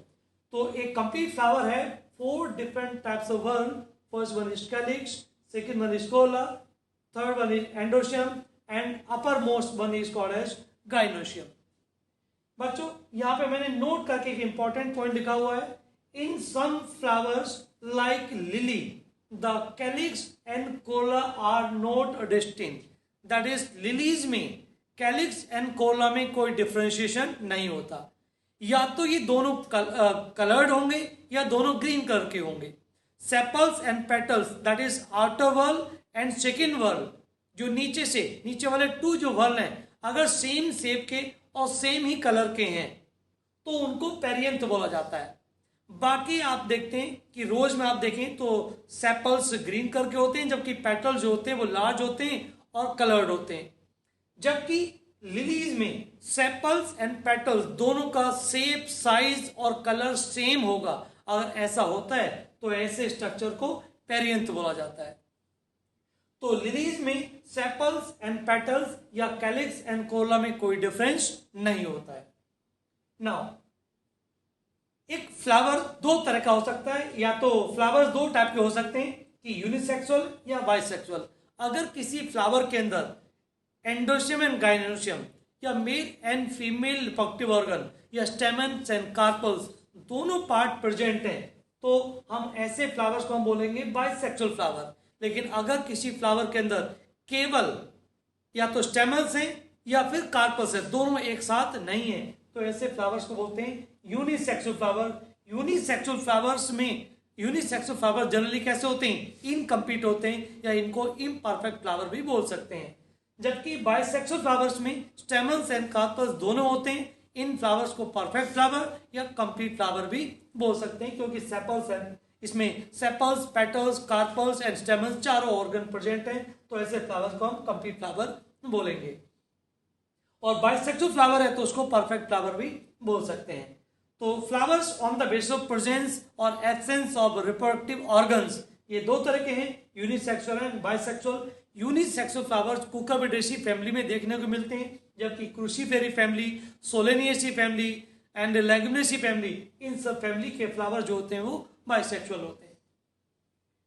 तो एक complete flower है 4 different types of world. First one is calyx, second one is corolla, third one is endoecium and uppermost one is called as gynoecium. बच्चों यहाँ पे मैंने नोट करके एक इंपॉर्टेंट पॉइंट लिखा हुआ है, in some flowers like lily the calyx and corolla are not distinct. That is lilies में कैलिक्स एंड कोरोला में कोई डिफरेंशिएशन नहीं होता, या तो ये दोनों कलर्ड होंगे या दोनों ग्रीन कलर के होंगे। Sepals and petals that is outer whorl and second whorl, जो नीचे वाले 2 जो वर्ल हैं अगर सेम शेप के और सेम ही कलर के हैं तो उनको पेरियंथ बोला जाता है। बाकी आप देखते हैं कि रोज में आप देखें तो सेपल्स ग्रीन कलर के होते हैं जबकि पेटल्स जो होते हैं वो लार्ज होते हैं और कलर्ड होते हैं, जबकि लिलीज में सेपल्स एंड पेटल्स दोनों का शेप, साइज और कलर सेम होगा। अगर ऐसा होता है तो ऐसे स्ट्रक्चर को पेरियंथ बोला जाता है। तो लिलीज में सेपल्स एंड पेटल्स या कैलिक्स एंड कोरोला में कोई डिफरेंस नहीं होता है। नाउ एक फ्लावर दो तरह का हो सकता है, या तो फ्लावर्स दो टाइप के हो सकते हैं कि यूनिसेक्सुअल या बाइसेक्सुअल। अगर किसी फ्लावर के अंदर एंडोशियम एंड गाइनोशियम या male and female reproductive organ या स्टेमन्स एंड कार्पल्स दोनों पार्ट प्रेजेंट हैं, तो हम ऐसे फ्लावर्स को हम बोलेंगे बाइसेक्सुअल फ्लावर। लेकिन अगर किसी फ्लावर के अंदर केवल या तो स्टेमन्स हैं या फिर कार्पस है, दोनों एक साथ नहीं है, तो ऐसे फ्लावर्स को बोलते हैं unisexual flower. Unisexual flower generally कैसे होते हैं? इनकम्प्लीट होते हैं, या इनको इम्परफेक्ट फ्लावर भी बोल सकते हैं। जबकि बाइसेक्सुअल फ्लावर्स में स्टेमन्स एंड कार्पस दोनों होते हैं। इन फ्लावर्स को परफेक्ट फ्लावर या कंप्लीट फ्लावर भी बोल सकते हैं, क्योंकि सेपल्स एंड इसमें sepals, petals, carpels and stamens चारों ऑर्गन प्रेजेंट हैं, तो ऐसे फ्लावर्स को हम कंप्लीट फ्लावर बोलेंगे। और बाइसेक्सुअल फ्लावर है तो उसको परफेक्ट फ्लावर भी बोल सकते हैं। तो flowers on the basis of presence और एब्सेंस ऑफ रिप्रोडक्टिव ऑर्गन्स, ये दो तरह के हैं, unisexual and bisexual. Unisexual flowers cucurbitaceae family में देखने को मिलते हैं, जबकि cruciferae family, solanaceae family and leguminosae family, इन सब फैमिली के फ्लावर जो होते हैं वो बाइसेक्सुअल होते हैं।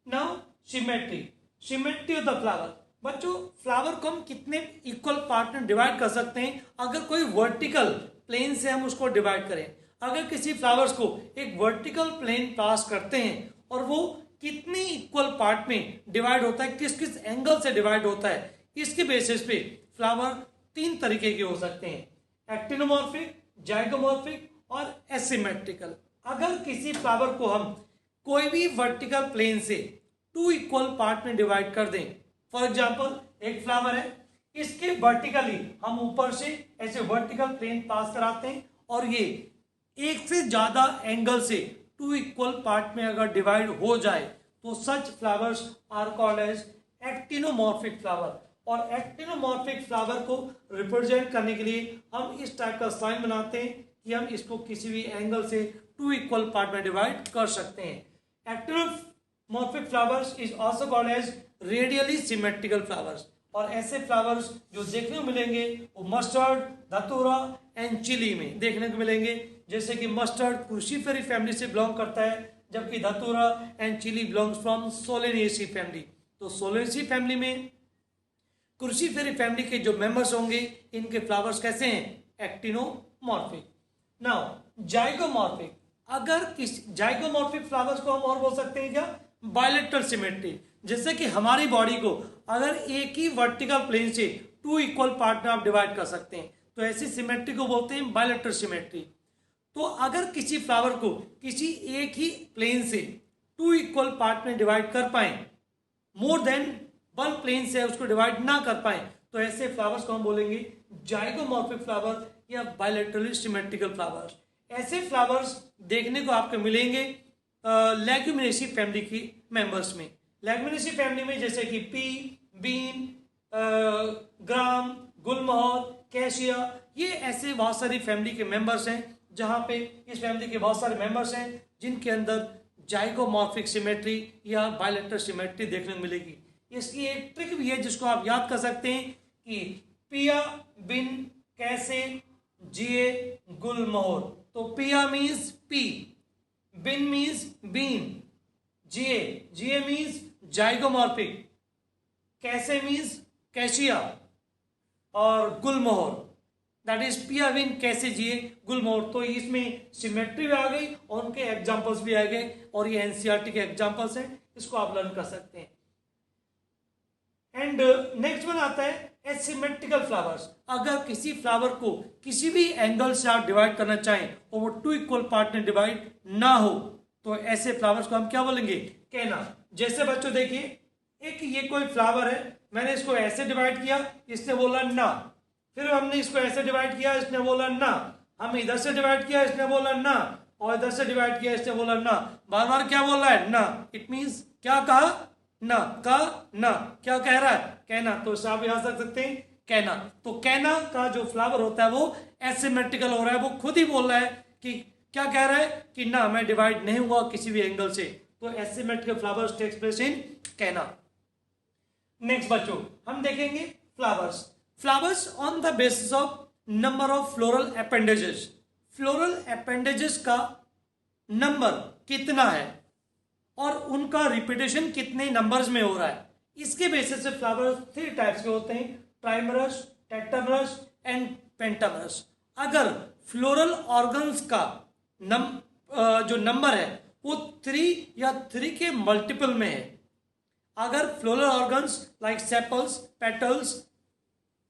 Now symmetry of the flower. बच्चों, फ्लावर को हम कितने इक्वल पार्ट में डिवाइड कर सकते हैं? अगर कोई वर्टिकल प्लेन से हम उसको डिवाइड करें, अगर किसी फ्लावर्स को एक वर्टिकल प्लेन पास करते हैं और वो कितने इक्वल पार्ट में डिवाइड होता है, किस किस एंगल से डिवाइड होता है, इसके बेसिस पे फ्लावर तीन तरीके के हो सकते हैं, एक्टिनोमॉर्फिक, जाइगोमॉर्फिक और एसिमेट्रिकल। अगर किसी फ्लावर को हम कोई भी वर्टिकल प्लेन से टू इक्वल पार्ट में डिवाइड कर दें, फॉर एग्जाम्पल एक फ्लावर है, इसके वर्टिकली हम ऊपर से ऐसे वर्टिकल प्लेन पास कराते हैं और ये एक से ज्यादा एंगल से टू इक्वल पार्ट में अगर डिवाइड हो जाए तो such flowers are called as actinomorphic flower. और एक्टिनोमॉर्फिक फ्लावर को रिप्रेजेंट करने के लिए हम इस टाइप का साइन बनाते हैं कि हम इसको किसी भी एंगल से टू इक्वल पार्ट में डिवाइड कर सकते हैं। Actinomorphic flowers is also called as radially symmetrical flowers. और ऐसे फ्लावर्स जो देखने को मिलेंगे वो मस्टर्ड, धतूरा एंड चिली में देखने को मिलेंगे। जैसे कि मस्टर्ड क्रूसीफेरी फैमिली से बिलोंग करता है, जबकि datura and chilli belongs from solanaceae family. तो सोलेनिएसी फैमिली में क्रूसीफेरी फैमिली के जो मेंबर्स होंगे, इनके फ्लावर्स कैसे हैं? एक्टिनोमॉर्फिक। Now zygomorphic. अगर जाइगोमॉर्फिक फ्लावर्स को हम और बोल सकते हैं क्या? Bilateral symmetry. जैसे कि हमारी बॉडी को अगर एक ही वर्टिकल प्लेन से टू इक्वल पार्ट में आप डिवाइड कर सकते हैं, तो ऐसी सिमेट्री को बोलते हैं बायलेटरल सिमेट्री। तो अगर किसी फ्लावर को किसी एक ही प्लेन से टू इक्वल पार्ट में डिवाइड कर पाए, मोर देन वन प्लेन से उसको डिवाइड ना कर पाए, तो ऐसे फ्लावर्स को हम बोलेंगे जाइगोमॉर्फिक फ्लावर या बायलेटरली सिमेट्रिकल फ्लावर्स। ऐसे फ्लावर्स देखने को आपको मिलेंगे लेग्यूमिनेसी फैमिली की मेंबर्स में। लेग्यूमिनेसी फैमिली में जैसे कि pea, bean, gram, gulmohar, cassia, ये ऐसे बहुत सारी फैमिली के मेंबर्स हैं, जहां पे इस फैमिली के बहुत सारे मेंबर्स हैं जिनके अंदर जाइगोमॉर्फिक सिमेट्री या बायलेटरल सिमेट्री देखने को मिलेगी। इसकी एक ट्रिक भी है जिसको आप याद कर सकते हैं कि पिया, बिन, कैसे, जिए, गुलमोहर। तो पिया मीन्स पी, बिन मीन्स बीन, जिए मीन्स जाइगोमॉर्फिक, कैसे मीन्स कैशिया, और गुलमोहर दैट इज पिया, बिन, कैसे, जिए, गुलमोहर। तो इसमें सिमेट्री भी आ गई और उनके एग्जांपल्स भी आ गए, और ये एनसीईआरटी के एग्जांपल्स हैं, इसको आप लर्न कर सकते हैं। एंड नेक्स्ट वन आता है एसिमेट्रिकल फ्लावर्स। अगर किसी फ्लावर को किसी भी एंगल से आप डिवाइड करना चाहें और वो टू इक्वल पार्ट में डिवाइड ना हो, तो ऐसे फ्लावर्स को हम क्या बोलेंगे? कहना। जैसे बच्चों देखिए, एक ये कोई फ्लावर है, मैंने इसको ऐसे डिवाइड किया, इसने बोला ना, फिर हमने इसको ऐसे डिवाइड किया, इसने बोला ना, हम इधर से डिवाइड किया, इसने बोला ना, और इधर से डिवाइड किया, इसने बोला ना। बार बार क्या बोल रहा है? ना। इट मीन्स क्या कहा? ना। का ना क्या कह रहा है? कहना। तो आप यहां रख सकते हैं कहना। तो कहना का जो फ्लावर होता है वो एसिमेट्रिकल हो रहा है, वो खुद ही बोल रहा है कि क्या कह रहा है कि ना, मैं डिवाइड नहीं हुआ किसी भी एंगल से। तो asymmetrical flowers takes place in canna. Next बच्चों हम देखेंगे flowers on the basis of number of floral appendages. Floral appendages का नंबर कितना है और उनका रिपीटेशन कितने नंबर्स में हो रहा है, इसके बेसिस से फ्लावर्स 3 टाइप्स के होते हैं, ट्राइमरस, टेट्रामरस एंड पेंटामरस। अगर फ्लोरल ऑर्गन्स का जो नंबर है वो 3 या 3 के मल्टीपल में है, अगर floral organs like sepals, petals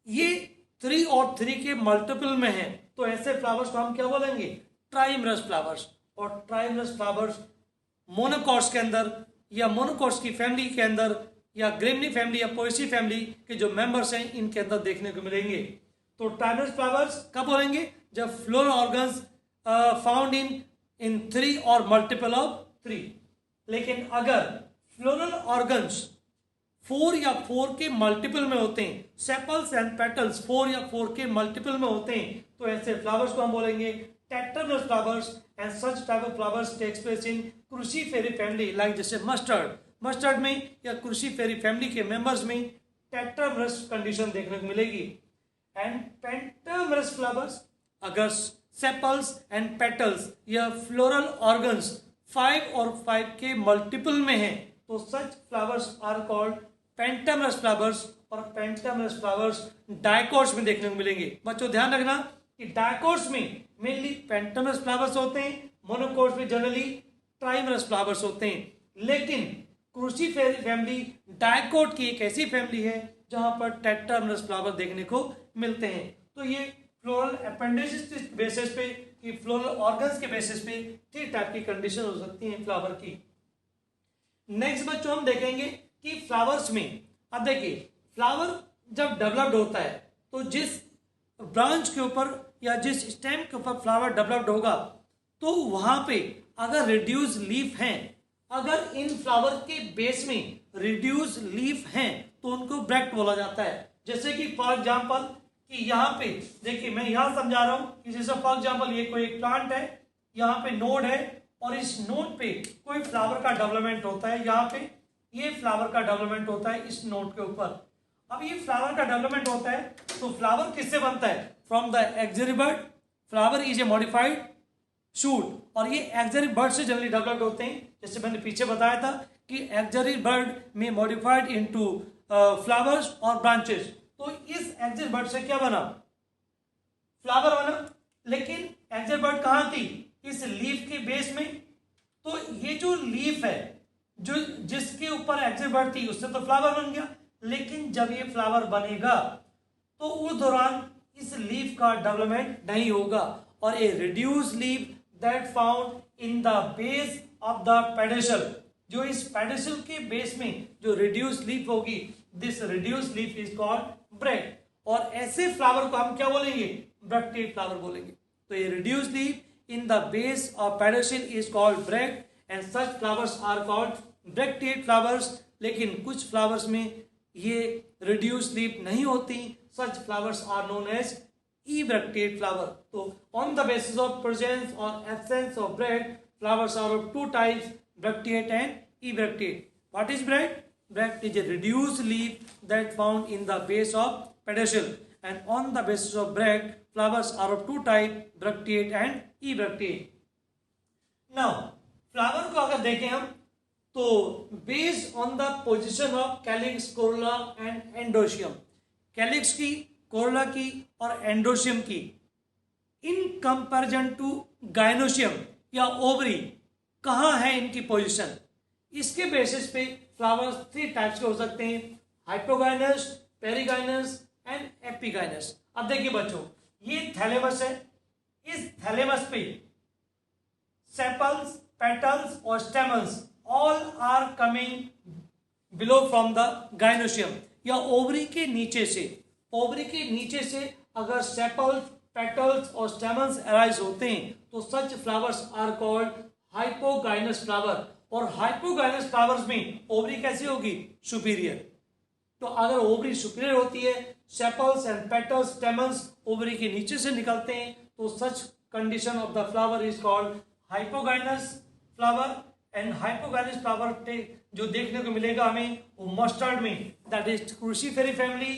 ये 3 और 3 के मल्टीपल में है, तो ऐसे फ्लावर्स को हम क्या बोलेंगे, ट्राइमरस फ्लावर्स। और ट्राइमरस फ्लावर्स मोनोकॉट्स के अंदर या मोनोकॉट्स की फैमिली के अंदर या ग्रेमनी फैमिली या पोएसी फैमिली के जो मेंबर्स हैं इनके अंदर देखने को मिलेंगे। तो ट्राइमरस फ्लावर्स कब बोलेंगे, जब फ्लोरल ऑर्गन्स फाउंड इन 3 और मल्टीपल ऑफ 3। लेकिन अगर फ्लोरल ऑर्गन्स 4 या 4 के मल्टीपल में होते हैं, सेपल्स एंड पेटल्स 4 या 4 के मल्टीपल में होते हैं, तो ऐसे फ्लावर्स को हम बोलेंगे tetramerous flowers. And such type of flowers takes place in cruciferae family, like जैसे मस्टर्ड में या क्रूसीफेरी फैमिली के मेंबर्स में टेट्रामरस कंडीशन देखने को मिलेगी। एंड पेंटामरस फ्लावर्स, अगर सेपल्स एंड पेटल्स या फ्लोरल ऑर्गन्स 5 और 5 के मल्टीपल में हैं, तो such flowers are called पेंटामरस flowers. और पेंटामरस फ्लावर्स डायकॉट्स में देखने को मिलेंगे। बच्चों ध्यान रखना कि डायकॉट्स में मेनली पेंटामरस फ्लावर्स होते हैं, मोनोकॉट्स में जनरली ट्राइमरस फ्लावर्स होते हैं। लेकिन क्रूसीफेरी फैमिली डायकॉट की एक ऐसी फैमिली है जहां पर टेट्रामरस फ्लावर देखने को मिलते हैं। तो ये फ्लोरल अपेंडेजेस बेसिस पे, कि फ्लोरल ऑर्गन्स के बेसिस पे 3 टाइप की कंडीशन हो सकती हैं फ्लावर की। नेक्स्ट बच्चों हम देखेंगे कि फ्लावर्स में, अब देखिए फ्लावर जब डेवलप्ड होता है तो जिस ब्रांच के ऊपर या जिस स्टेम के ऊपर फ्लावर डेवलप्ड होगा, तो वहां पे अगर रिड्यूस लीफ हैं, अगर इन फ्लावर के बेस में रिड्यूस लीफ हैं, तो उनको ब्रैक्ट बोला जाता है। जैसे कि फॉर एग्जांपल कि यहाँ पे देखिए, मैं यहाँ समझा रहा हूँ कि जैसे फॉर एग्जांपल ये कोई एक प्लांट है, यहाँ पे नोड है और इस नोड पे कोई फ्लावर का डेवलपमेंट होता है, यहाँ पे ये फ्लावर का डेवलपमेंट होता है इस नोड के ऊपर। अब ये फ्लावर का डेवलपमेंट होता है, तो फ्लावर किससे बनता है, from the axillary bud. Flower is a modified shoot, और ये एक्सिलरी बर्ड से जनरली डेवलप्ड होते हैं। जैसे मैंने पीछे बताया था कि एक्सिलरी बर्ड में मॉडिफाइड इनटू फ्लावर्स और ब्रांचेस। तो इस एक्सिलरी बर्ड से क्या बना, फ्लावर बना। लेकिन एक्सिलरी बर्ड कहाँ थी, इस लीफ के बेस में। तो ये जो लीफ है, जो जिसके ऊपर एक्सिलरी बर्ड थी, उससे तो फ्लावर बन गया। लेकिन जब ये फ्लावर बनेगा तो उस दौरान इस लीफ का डेवलपमेंट नहीं होगा, और a reduce leaf that found in the base of the pedicel, जो इस पेडिसल के बेस में जो रिड्यूस लीफ होगी, this reduce leaf is called bract. और ऐसे फ्लावर को हम क्या बोलेंगे, ब्रैक्टेड फ्लावर बोलेंगे। तो ये reduce leaf in the base of pedicel is called bract, and such flowers are called bracteate flowers. लेकिन कुछ फ्लावर्स में ये रिड्यूस लीफ नहीं होती, such flowers are known as ebracted flower. So on the basis of presence or absence of bracts, flowers are of 2 types, bracteate and ebracted. What is bract? Bract is a reduced leaf that found in the base of pedicel, and on the basis of bract, flowers are of 2 types, bracteate and ebracted. Now flower को अगर देखें हम, तो based on the position of calyx, corolla and endoecium, calyx की, Corolla की और androecium की, in comparison to gynoecium या ओवरी, कहाँ है इनकी पोजीशन, इसके बेसिस पे फ्लावर्स 3 टाइप्स के हो सकते हैं, हाइपोगाइनस, पेरिगाइनस एंड एपिगाइनस। अब देखिए बच्चों, ये थैलेमस है, इस थैलेमस पे सेपल्स, पेटल्स और stamens all are coming below from the gynoecium, या ओवरी के नीचे से। ओवरी के नीचे से अगर सेपल्स, पेटल्स और स्टेमन्स अराइज होते हैं, तो such flowers are called hypogynous flower. और हाइपोगाइनस फ्लावर्स में ओवरी कैसी होगी, सुपीरियर। तो अगर ओवरी सुपीरियर होती है, sepals and petals, stamens ovary के नीचे से निकलते हैं, तो such condition of the flower is called hypogynous flower. And hypogynous flower जो देखने को मिलेगा हमें वो मस्टर्ड में, that is cruciferae family,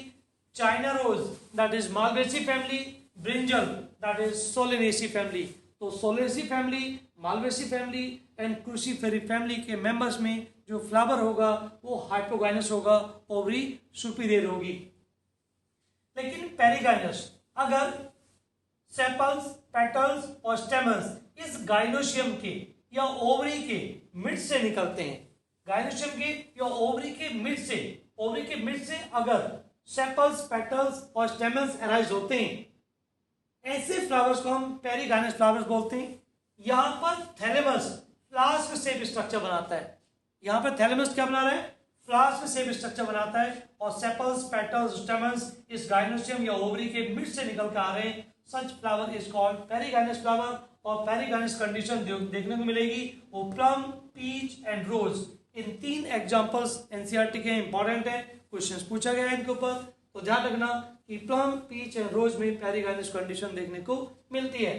China rose that is malvaceae family, brinjal that is solanaceae family. तो solanaceae family, malvaceae family and cruciferae family के members में जो फ्लावर होगा वो हाइपोगाइनस होगा, ओवरी सुपीरियर होगी। लेकिन पेरिगाइनस, अगर सेपल्स, पेटल्स और स्टेमन्स इस गाइनोशियम के या ओवरी के मिड से निकलते हैं, गाइनोशियम के या ओवरी के मिड से अगर सेपल्स, पेटल्स और स्टेमन्स अराइज होते हैं, ऐसे फ्लावर्स को हम पेरिगाइनस फ्लावर्स बोलते हैं। यहां पर थैलेमस फ्लास्क शेप स्ट्रक्चर बनाता है। यहां पर थैलेमस क्या बना रहा है? फ्लास्क शेप स्ट्रक्चर बनाता है और सेपल्स, पेटल्स, स्टेमन्स इस गाइनोशियम या ओवरी के मिड से निकल कर आ रहे हैं। Such flower is called perigynous flower. और पेरिगाइनस कंडीशन देखने को मिलेगी वो plum, peach and rose, in 3 examples NCERT के इंपॉर्टेंट है, क्वेश्चंस पूछा गया है इनके ऊपर, तो ध्यान रखना कि प्लम, पीच एंड रोज में पेरिगाइनस कंडीशन देखने को मिलती है।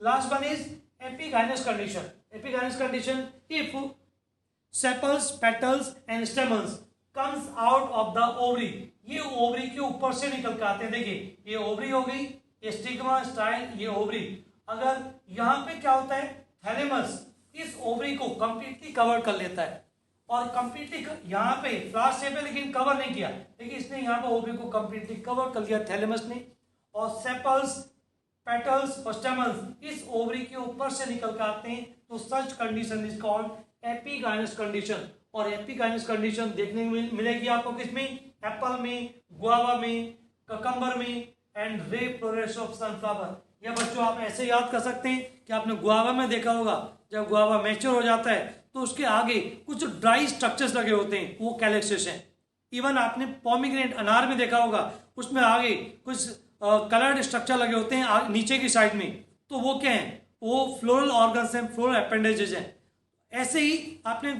Last one is epigynous condition. Epigynous condition, if sepals, petals and stamens comes out of the ovary, ये ओवरी के ऊपर से निकल कर आते हैं। देखिए ये ओवरी हो गई, ये स्टिग्मा, स्टाइल, ये ओवरी। अगर यहाँ पे क्या होता है, थैलेमस इस ओवरी को कंप्लीटली कवर कर लेता है और कंप्लीटली यहाँ पे फ्लावर शेप है लेकिन कवर नहीं किया, लेकिन इसने यहाँ पे ओवरी को कंप्लीटली कवर कर लिया थैलेमस ने। और सेपल्स, पेटल्स और स्टेमन्स इस ओवरी के ऊपर से निकल कर आते हैं, तो such condition is called epigynous condition. और एपिगाइनस कंडीशन देखने को मिलेगी आपको किसमें? एप्पल में, गुआवा में, ककम्बर में एंड रे फ्लोरेस ऑफ सनफ्लावर। या बच्चों आप ऐसे याद कर सकते हैं कि आपने गुआवा में देखा होगा, जब गुआवा मैच्योर हो जाता है तो उसके आगे कुछ ड्राई स्ट्रक्चर्स लगे होते हैं, वो कैलेक्सेस हैं। इवन आपने पोमीग्रेनेट, अनार में देखा होगा, उसमें आगे कुछ कलर्ड स्ट्रक्चर लगे होते हैं नीचे की साइड में, तो वो क्या है? वो फ्लोरल ऑर्गन्स हैं, फ्लोरल अपेंडेजेस हैं। ऐसे ही आपने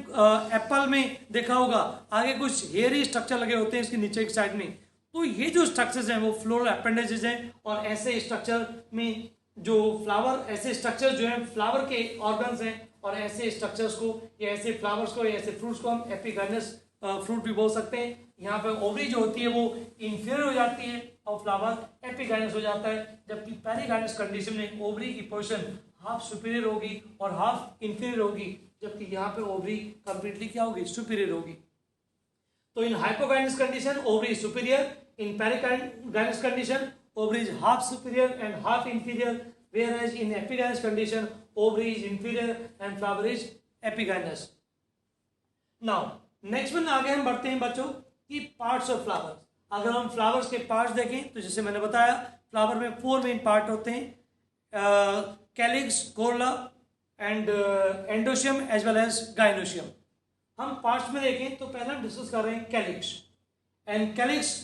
एप्पल में देखा होगा, आगे कुछ हेयरी स्ट्रक्चर लगे होते हैं इसके नीचे की साइड में, तो ये जो स्ट्रक्चर्स हैं वो फ्लोरल अपेंडेजेस हैं। और ऐसे स्ट्रक्चर में जो फ्लावर, ऐसे स्ट्रक्चर जो हैं फ्लावर के ऑर्गन्स हैं, और ऐसे स्ट्रक्चर्स को या ऐसे फ्लावर्स को या ऐसे फ्रूट्स को हम एपिगाइनस फ्रूट भी बोल सकते हैं। यहाँ पे ओवरी जो होती है वो इंफीरियर हो जाती है और फ्लावर एपिगाइनस हो जाता है, जबकि पेरिगाइनस कंडीशन में ओवरी की पोर्शन हाफ सुपीरियर होगी और हाफ इंफीरियर होगी, जबकि यहाँ पे ओवरी कंप्लीटली क्या होगी? सुपीरियर होगी। तो in hypogynous condition ovary is superior, in perigynous condition ovary is half superior and half inferior, whereas in epigynous condition ovary is inferior and flower is epigynous. Now next one आगे हम बढ़ते हैं बच्चों कि parts of flowers. अगर हम flowers के parts देखें तो जैसे मैंने बताया फ्लावर में 4 मेन पार्ट होते हैं, calyx, corolla and androecium as well as gynoecium. हम पार्ट्स में देखें तो पहले हम डिस्कस कर रहे हैं calyx. And calyx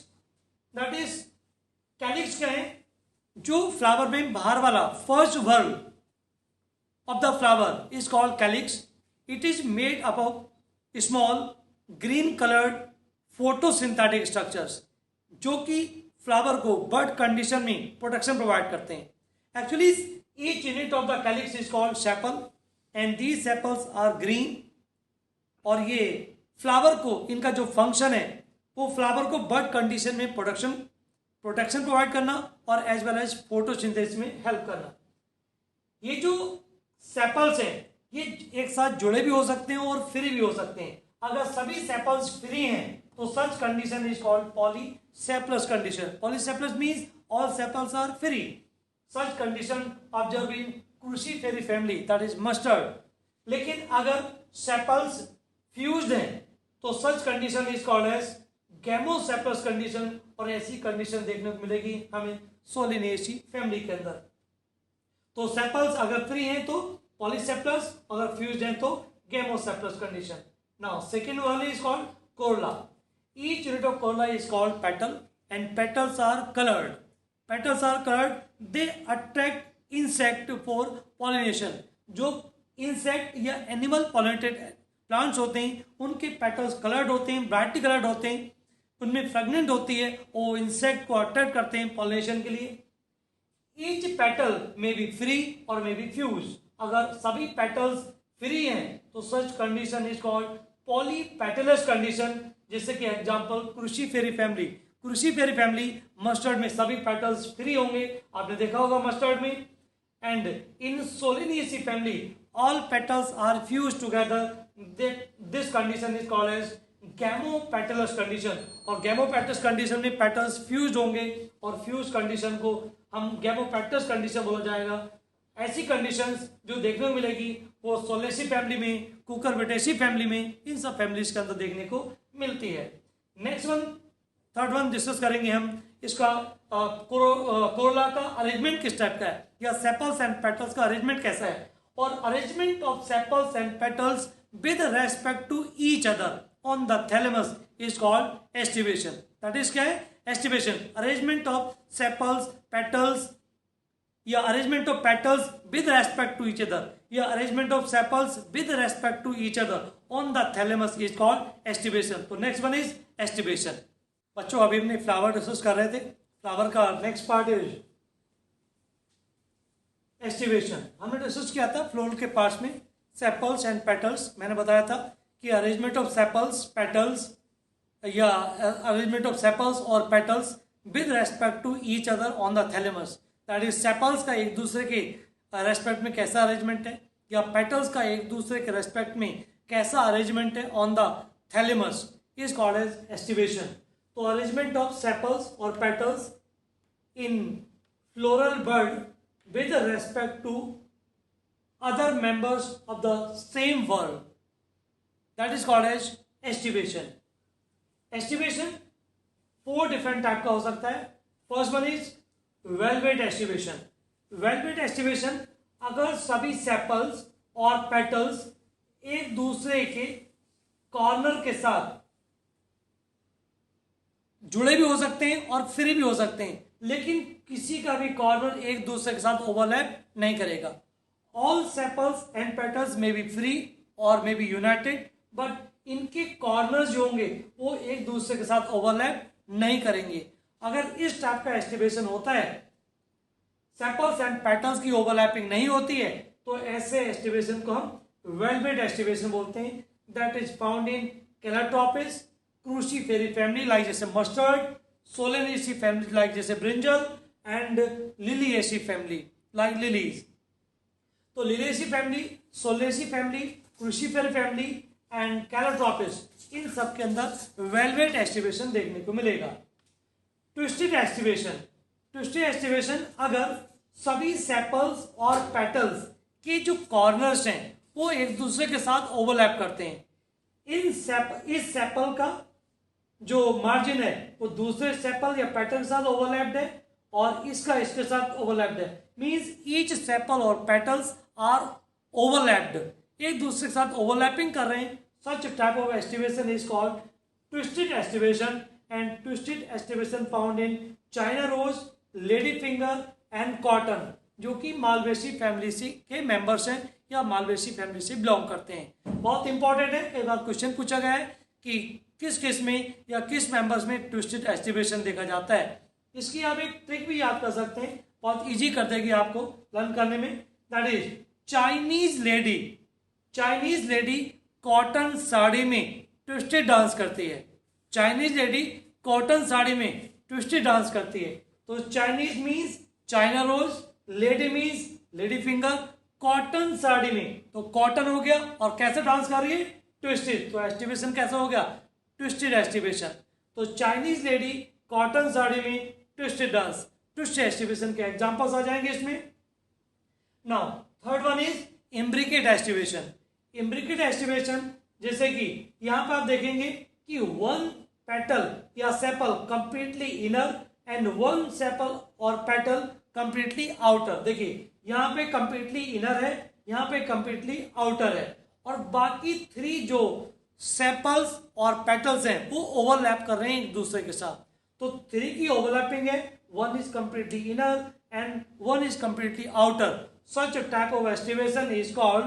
that is, calyx क्या है? जो फ्लावर में बाहर वाला first whorl of the flower is called calyx. It is made up of small green coloured photosynthetic structures, जो कि फ्लावर को बर्ड कंडीशन में प्रोटेक्शन प्रोवाइड करते हैं। Actually each unit of the calyx is called sepal and these sepals are green. और ये flower को, इनका जो फंक्शन है वो फ्लावर को बर्ड कंडीशन में प्रोटेक्शन प्रोवाइड करना और एज वेल एज फोटोसिंथेसिस में हेल्प करना। ये जो सेपल्स हैं ये एक साथ जुड़े भी हो सकते हैं और फ्री भी हो सकते हैं। अगर सभी सेपल्स फ्री हैं तो such condition is called polysepalous condition. Polysepalous means all sepals are free. Such condition observe in cruciferae family, that is mustard. लेकिन अगर सेपल्स फ्यूज्ड हैं तो such condition is called as gamosepalous condition, और ऐसी condition देखने को मिलेगी हमें सोलिनेसी फैमिली के अंदर। तो सेपल्स अगर फ्री हैं तो पॉलीसेपलस, अगर फ्यूज्ड हैं तो gamosepalous condition. Now second one is called corolla. Each unit of corolla is called petal and petals are coloured. Petals are coloured, they attract insect for pollination. जो इंसेक्ट या animal pollinated plants होते हैं उनके petals coloured होते हैं, brightly coloured होते हैं, उनमें फ्रेगनेंट होती है, वो इंसेक्ट को अट्रैक्ट करते हैं पॉलिनेशन के लिए। ईच पेटल में बी फ्री और में बी फ्यूज। अगर सभी पेटल्स फ्री हैं तो such condition is called polypetalous condition. जैसे कि एग्जांपल क्रूसीफेरी फैमिली। क्रूसीफेरी फैमिली मस्टर्ड में सभी पेटल्स फ्री होंगे, आपने देखा होगा मस्टर्ड में। and in Solanaceae family all petals are fused together. This condition is called as gamopetalous condition. और गैमोपेटलस कंडीशन में पेटल्स फ्यूज होंगे और फ्यूज कंडीशन को हम गैमोपेटलस कंडीशन बोला जाएगा. ऐसी कंडीशंस जो देखने को मिलेगी वो सोलेसी फैमिली में, कुकुरबिटेसी फैमिली में, इन सब फैमिलीज के अंदर देखने को मिलती है. Next one, third one discuss करेंगे हम. इसका कोरोला का अरेंजमेंट किस टाइप का है, या सेपल्स एंड पेटल्स का अरेंजमेंट कैसा है. और arrangement of sepals and petals with respect to each other on the thalamus is called aestivation. That is क्या है, aestivation. Arrangement of sepals, petals, या arrangement of petals with respect to each other, या arrangement of sepals with respect to each other on the thalamus is called aestivation. तो next one is aestivation. बच्चों अभी हमने flower discuss कर रहे थे. Flower का नेक्स्ट पार्ट इज एस्टिवेशन. हमने डिस्कस किया था फ्लोरल के पार्ट्स में सेपल्स एंड पेटल्स. मैंने बताया था कि अरेंजमेंट ऑफ सेपल्स, पेटल्स, या अरेंजमेंट ऑफ सेपल्स और petals with respect to each other on the thalamus. That is sepals का एक दूसरे के रेस्पेक्ट में कैसा अरेंजमेंट है, या पेटल्स का एक दूसरे के रेस्पेक्ट में कैसा अरेंजमेंट है on the thalamus is called as aestivation. तो अरेंजमेंट ऑफ सेपल्स और petals in floral bird with respect to other members of the same world, that is called as estivation. Estivation 4 different type का हो सकता है. First one is velvet estivation. Velvet estivation अगर सभी sepals और petals एक दूसरे के कॉर्नर के साथ जुड़े भी हो सकते हैं और फ्री भी हो सकते हैं, लेकिन किसी का भी कॉर्नर एक दूसरे के साथ ओवरलैप नहीं करेगा. ऑल सेपल्स एंड पेटल्स में बी फ्री और मे बी यूनाइटेड, बट इनके कॉर्नर्स जो होंगे वो एक दूसरे के साथ ओवरलैप नहीं करेंगे. अगर इस टाइप का एस्टिवेशन होता है, सेपल्स एंड पेटल्स की ओवरलैपिंग नहीं होती है, तो ऐसे एस्टिवेशन को हम वेलवेट एस्टिवेशन बोलते हैं. That is found in calotropis, cruciferae family like जैसे मस्टर्ड, सोलेनेसी फैमिली लाइक जैसे brinjal, and liliaceae family like lilies. तो liliaceae family, solanaceae family, cruciferae family and calotropis, इन सब के अंदर वेलवेट एस्टिवेशन देखने को मिलेगा. Twisted aestivation. ट्विस्टेड एस्टिवेशन अगर सभी सेपल्स और पेटल्स के जो कॉर्नर्स हैं वो एक दूसरे के साथ ओवरलैप करते हैं. इस सेपल का जो मार्जिन है वो दूसरे सेपल या पेटल के साथ ओवरलैप्ड है और इसका इसके साथ ओवरलैप्ड है. मींस ईच सेपल और पेटल्स आर ओवरलैप्ड, एक दूसरे के साथ ओवरलैपिंग कर रहे हैं. Such type of aestivation is called twisted aestivation. And twisted aestivation found in China rose, lady finger and cotton, जो कि मालवेसी फैमिली से के मेंबर्स हैं या मालवेसी फैमिली से बिलोंग करते हैं. बहुत इंपॉर्टेंट है. कई बार क्वेश्चन पूछा गया है कि किस किस में या किस मेंबर्स में ट्विस्टेड एस्टिवेशन देखा जाता है. इसकी आप एक ट्रिक भी याद कर सकते हैं, बहुत इजी कर देगी आपको लर्न करने में. That is Chinese lady. Chinese lady cotton sari में ट्विस्टेड डांस करती है. चाइनीज लेडी कॉटन साड़ी में ट्विस्टेड डांस करती है. तो Chinese means China rose, lady means lady finger, cotton sari में तो कॉटन हो गया और कैसे डांस कर रही है, ट्विस्टेड. तो एस्टिवेशन कैसा हो गया, ट्विस्टेड एस्टिवेशन. तो चाइनीज लेडी कॉटन साड़ी में ट्विस्टेड डांस, ट्विस्टेड एस्टिवेशन के एग्जांपल्स आ जाएंगे इसमें. Now third one is imbricate aestivation. Imbricate aestivation जैसे कि यहां पर आप देखेंगे कि वन पेटल या sepal completely inner and one sepal और पेटल कंप्लीटली आउटर. देखिए यहाँ पे कंप्लीटली इनर है, यहाँ पे कंप्लीटली आउटर है, और बाकी 3 जो सेपल्स और पेटल्स हैं वो ओवरलैप कर रहे हैं एक दूसरे के साथ. तो 3 की ओवरलैपिंग है, 1 is completely inner and 1 is completely outer. Such type of aestivation is called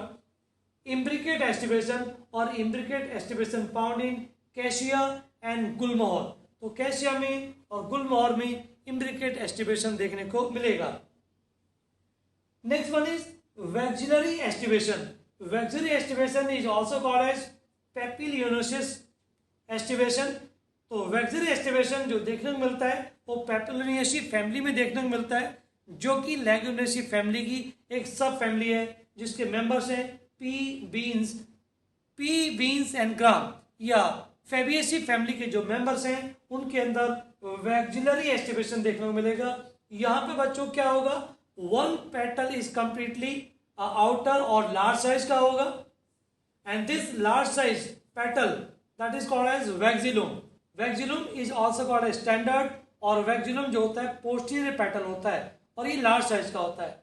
imbricate aestivation, और imbricate aestivation found in cassia and gulmohar. तो कैशिया में और गुलमोहर में इम्ब्रिकेट एस्टिवेशन देखने को मिलेगा. Next one is vexillary aestivation. Vexillary aestivation is also called as papilionaceous aestivation. तो vexillary aestivation जो देखने को मिलता है वो पेपिलियोनेसी फैमिली में देखने को मिलता है. जो कि लेग्यूमिनेसी फैमिली की एक सब फैमिली है, जिसके मेंबर्स हैं पी बीन्स एंड ग्राम, या फेबिएसी फैमिली के जो मेंबर्स हैं उनके अंदर वैक्सिलरी एस्टिवेशन देखने को मिलेगा। यहाँ पे बच्चों क्या होगा, one petal is completely outer और लार्ज साइज का होगा, and this large size petal that is called as vexillum. Vexillum is also called as standard, और वैक्सिलुम जो होता है पोस्टीरियर पेटल होता है और ये लार्ज साइज का होता है।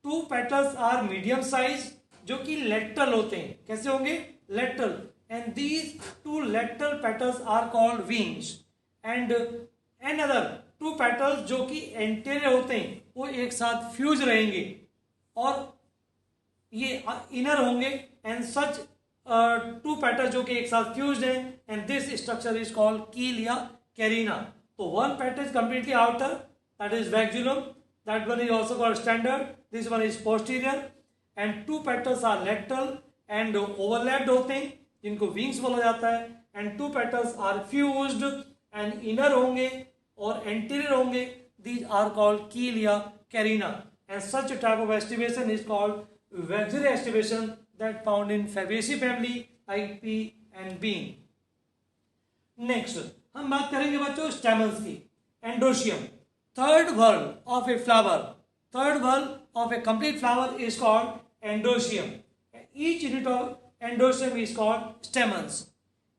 Two petals are medium size, जो कि लेटरल होते हैं। कैसे होंगे, lateral, and these two lateral petals are called wings, and other two petals जो कि एंटीरियर होते हैं वो एक साथ फ्यूज रहेंगे और ये इनर होंगे, एंड सच टू पेटल्स जो कि एक साथ फ्यूज्ड हैं, and this structure is called keel या कैरिना। तो one petal is completely outer, that is vexillum, that one is also called standard, this one is posterior, and two petals are lateral and overlapped होते हैं जिनको wings बोला जाता है, and two petals are fused and inner होंगे और anterior होंगे, these are called keel या carina, and such type of aestivation is called vexillary aestivation that found in Fabaceae family like pea and bean. Next हम बात करेंगे बच्चों stamens की। Androecium, third whorl of a flower, third whorl of a complete flower is called androecium. Each unit of androecium is called stamens.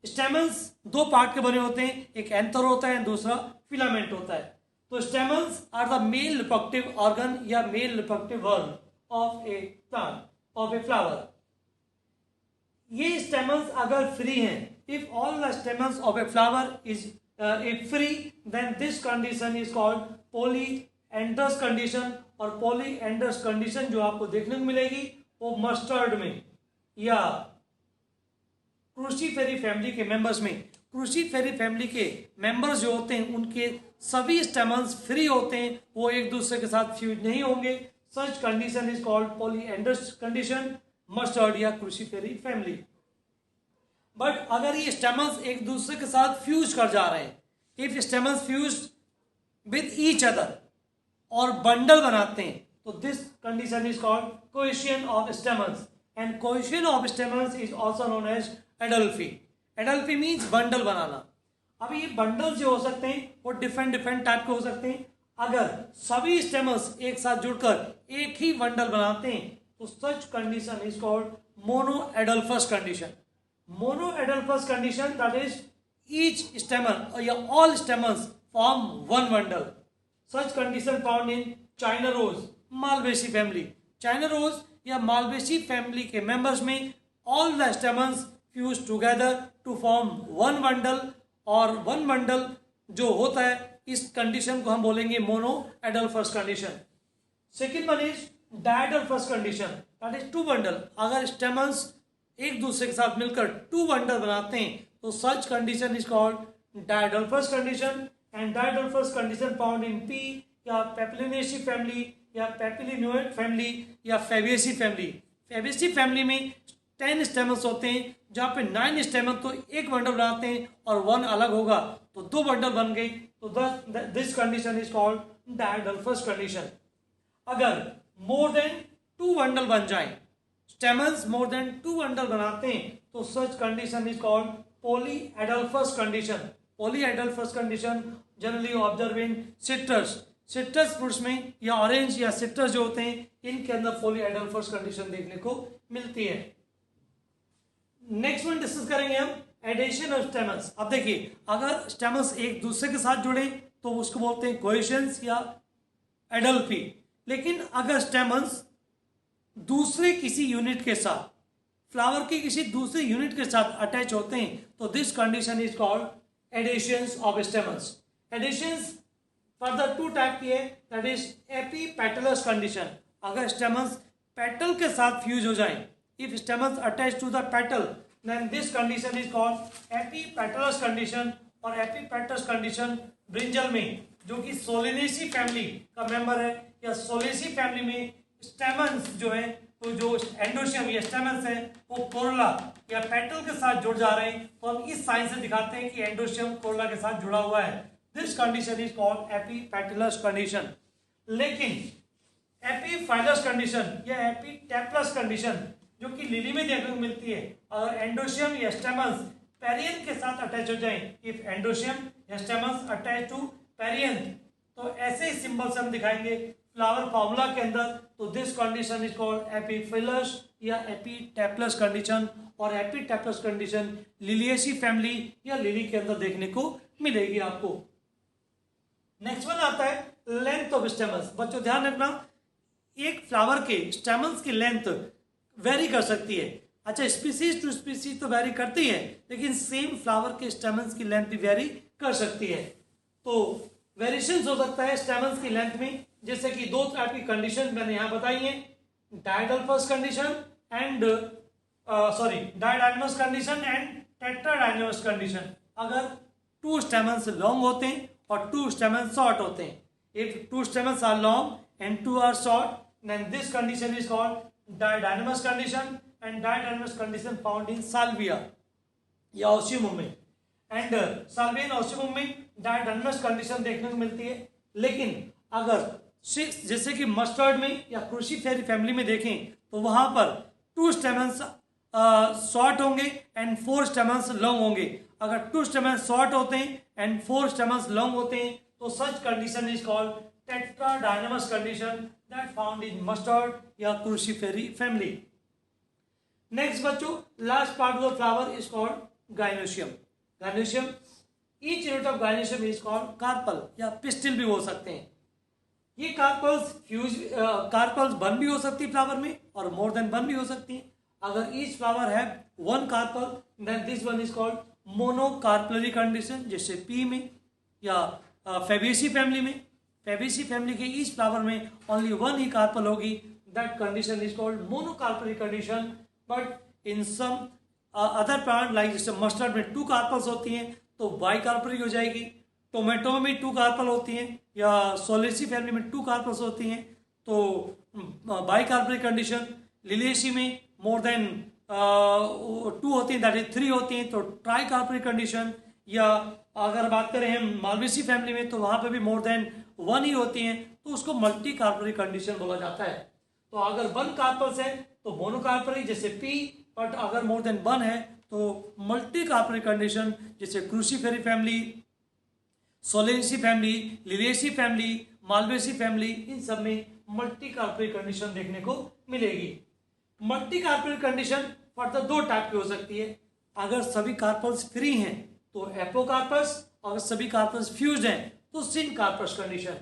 Stamens दो part के बने होते हैं, एक एंथर होता है दूसरा फिलामेंट होता है। तो stamens are the male reproductive organ या male reproductive whorl of a plant, of a flower. ये स्टेमन्स अगर फ्री हैं, if all the stamens of a flower is free, then this condition is called polyandrous condition, और polyandrous condition जो आपको देखने को मिलेगी वो मस्टर्ड में या क्रूसीफेरी फैमिली के मेंबर्स में। क्रूसीफेरी फैमिली के मेंबर्स जो होते हैं उनके सभी स्टेमन्स फ्री होते हैं, वो एक दूसरे के साथ फ्यूज नहीं होंगे। सच condition is called polyandrous condition, mustard या क्रूसीफेरी फैमिली। बट अगर ये स्टेमन्स एक दूसरे के साथ फ्यूज कर जा रहे हैं, if stamens fuse with each other और बंडल बनाते हैं, तो this condition is called cohesion of stamens, and cohesion of stamens is also known as adelphy. Adelphy means bundle बनाना। अब ये बंडल जो हो सकते हैं वो डिफरेंट टाइप के हो सकते हैं। अगर सभी स्टेमन्स एक साथ जुड़कर एक ही बंडल बनाते हैं तो such condition is called mono adelphous condition. Mono adelphous condition, that is each stamen or all stamens form one bundle. Such condition found in China rose, Malvaceae family. China rose या Malvaceae family के members में all the stamens fuse together to form one bundle, और one bundle जो होता है इस condition को हम बोलेंगे mono adelphous condition. Second one is diadelphous condition, that is two bundle. अगर stamens एक दूसरे के साथ मिलकर टू बंडल बनाते हैं तो such condition is called डायडल्फस condition, and डायडल्फस condition found in P या पेपिलिनेसी फैमिली या पेपिलिनोइड फैमिली या फेबिएसी फैमिली। फेबिएसी फैमिली में 10 स्टेमन्स होते हैं, जहाँ पे 9 स्टेमन तो एक बंडल बनाते हैं और 1 अलग होगा तो 2 बंडल बन गई, तो this condition is called डायडल्फस condition. अगर मोर देन 2 बंडल बन जाए, स्टेमन्स मोर देन 2 बंडल बनाते हैं तो such condition is called polyadelphous condition. Polyadelphous condition generally observe in citrus, citrus fruits में या ऑरेंज या सिट्रस जो होते हैं इनके अंदर पॉलीएडल्फस कंडीशन देखने को मिलती है। नेक्स्ट वन डिस्कस करेंगे हम एडेशन ऑफ स्टेमन्स। अब देखिए अगर स्टेमन्स एक दूसरे के साथ जुड़े तो उसको बोलते हैं कोहेशंस या एडल्फी, लेकिन अगर स्टेमन्स दूसरे किसी यूनिट के साथ, फ्लावर के किसी दूसरे यूनिट के साथ अटैच होते हैं तो this condition is called adhesions of stamens. Adhesions further 2 type की है, दैट इज एपीपेटलस कंडीशन। अगर स्टेमन्स पेटल के साथ फ्यूज हो जाएं, if stamens attach to the petal, then this condition is called epipetalous condition. और एपीपेटलस कंडीशन ब्रिंजल में, जो कि सोलेनेसी फैमिली का मेंबर है, या सोलेसी फैमिली में स्टेमन्स जो है तो जो एंडोशियम या स्टेमन्स है वो कोरोला या पेटल के साथ जुड़ जा रहे हैं, तो हम इस साइन से दिखाते हैं कि एंडोशियम कोरोला के साथ जुड़ा हुआ है। This condition is called epipetalous condition. लेकिन एपीफाइलस कंडीशन या एपीटेप्लस कंडीशन जो कि लिली में देखने को मिलती है, अगर एंडोशियम या स्टेमन्स पेरियन के साथ अटैच हो जाएं, इफ एंडोशियम या स्टेमन्स अटैच टू पेरियन, तो ऐसे ही सिंबल से हम दिखाएंगे फ्लावर फॉर्मूला के अंदर। तो दिस कंडीशन इज कॉल्ड एपीफिलस या एपीटेप्लस कंडीशन, और एपीटेप्लस कंडीशन लिलिएसी फैमिली या लिली के अंदर देखने को मिलेगी आपको। नेक्स्ट वन आता है लेंथ ऑफ स्टेमन्स। बच्चों ध्यान रखना, एक फ्लावर के स्टेमन्स की लेंथ वेरी कर सकती है। अच्छा, स्पीसीज टू स्पीसीज तो वेरी करती है, लेकिन सेम फ्लावर के स्टेमन्स की लेंथ भी वेरी कर सकती है। तो वेरिएशंस हो सकता है स्टेमन्स की लेंथ में, जैसे कि दो टाइप की कंडीशन मैंने यहाँ बताई है, diadelphous condition and didynamous condition and tetradynamous condition. अगर टू स्टेमन्स लॉन्ग होते हैं और टू स्टेमन्स शॉर्ट होते हैं, if two stamens are long and two are short, then this condition is called didynamous condition and didynamous condition found in salvia या ocimum में, and साल्वियन ओसियम में डायडाइनमस condition देखने को मिलती है। लेकिन अगर जैसे कि मस्टर्ड में या क्रूसीफेरी फैमिली में देखें तो वहां पर टू स्टेमन्स शॉर्ट होंगे एंड फोर स्टेमन्स लॉन्ग होंगे। अगर टू स्टेमन्स शॉर्ट होते हैं एंड फोर स्टेमन्स लॉन्ग होते हैं तो such condition is called tetradynamous condition that found in mustard या क्रूसीफेरी फैमिली। नेक्स्ट बच्चों, last part of the flower is called gynoecium. Gynoecium, each unit of gynoecium is called carpel या pistil भी हो सकते हैं। ये कार्पल्स वन भी हो सकती है फ्लावर में और मोर देन वन भी हो सकती है। अगर ईच फ्लावर है one carpel, then this one is called monocarpellary condition, जैसे पी में या फेबेसी फैमिली में। फेबेसी फैमिली के ईच फ्लावर में ओनली वन ही कार्पल होगी, that condition is called monocarpellary condition. But in some other plant like जैसे mustard में टू कार्पल्स होती हैं तो बाइकार्पलरी हो जाएगी। टोमेटो में टू कार्पल होती हैं या सोलेसी फैमिली में टू कार्पल्स होती हैं तो बाइकार्पलरी कंडीशन। लिलिएसी में मोर देन टू होती हैं, दैट इज थ्री होती हैं तो ट्राई कार्पलरी कंडीशन। या अगर बात करें हम मालवेसी फैमिली में तो वहां पे भी मोर देन वन ही होती हैं तो उसको मल्टी कार्पलरी कंडीशन बोला जाता है। तो अगर वन कार्पल्स है तो मोनोकार्पलरी जैसे पी, बट अगर मोर देन वन है तो मल्टी कार्पलरी कंडीशन जैसे cruciferae family, solanaceae family, liliaceae family, malvaceae family, इन सब में मल्टी कार्पलरी कंडीशन देखने को मिलेगी। मल्टी कार्पलरी कंडीशन फर्दर दो टाइप की हो सकती है। अगर सभी कार्पल्स फ्री हैं तो एपोकार्पस, अगर सभी कार्पल्स फ्यूज्ड हैं तो syncarpous condition.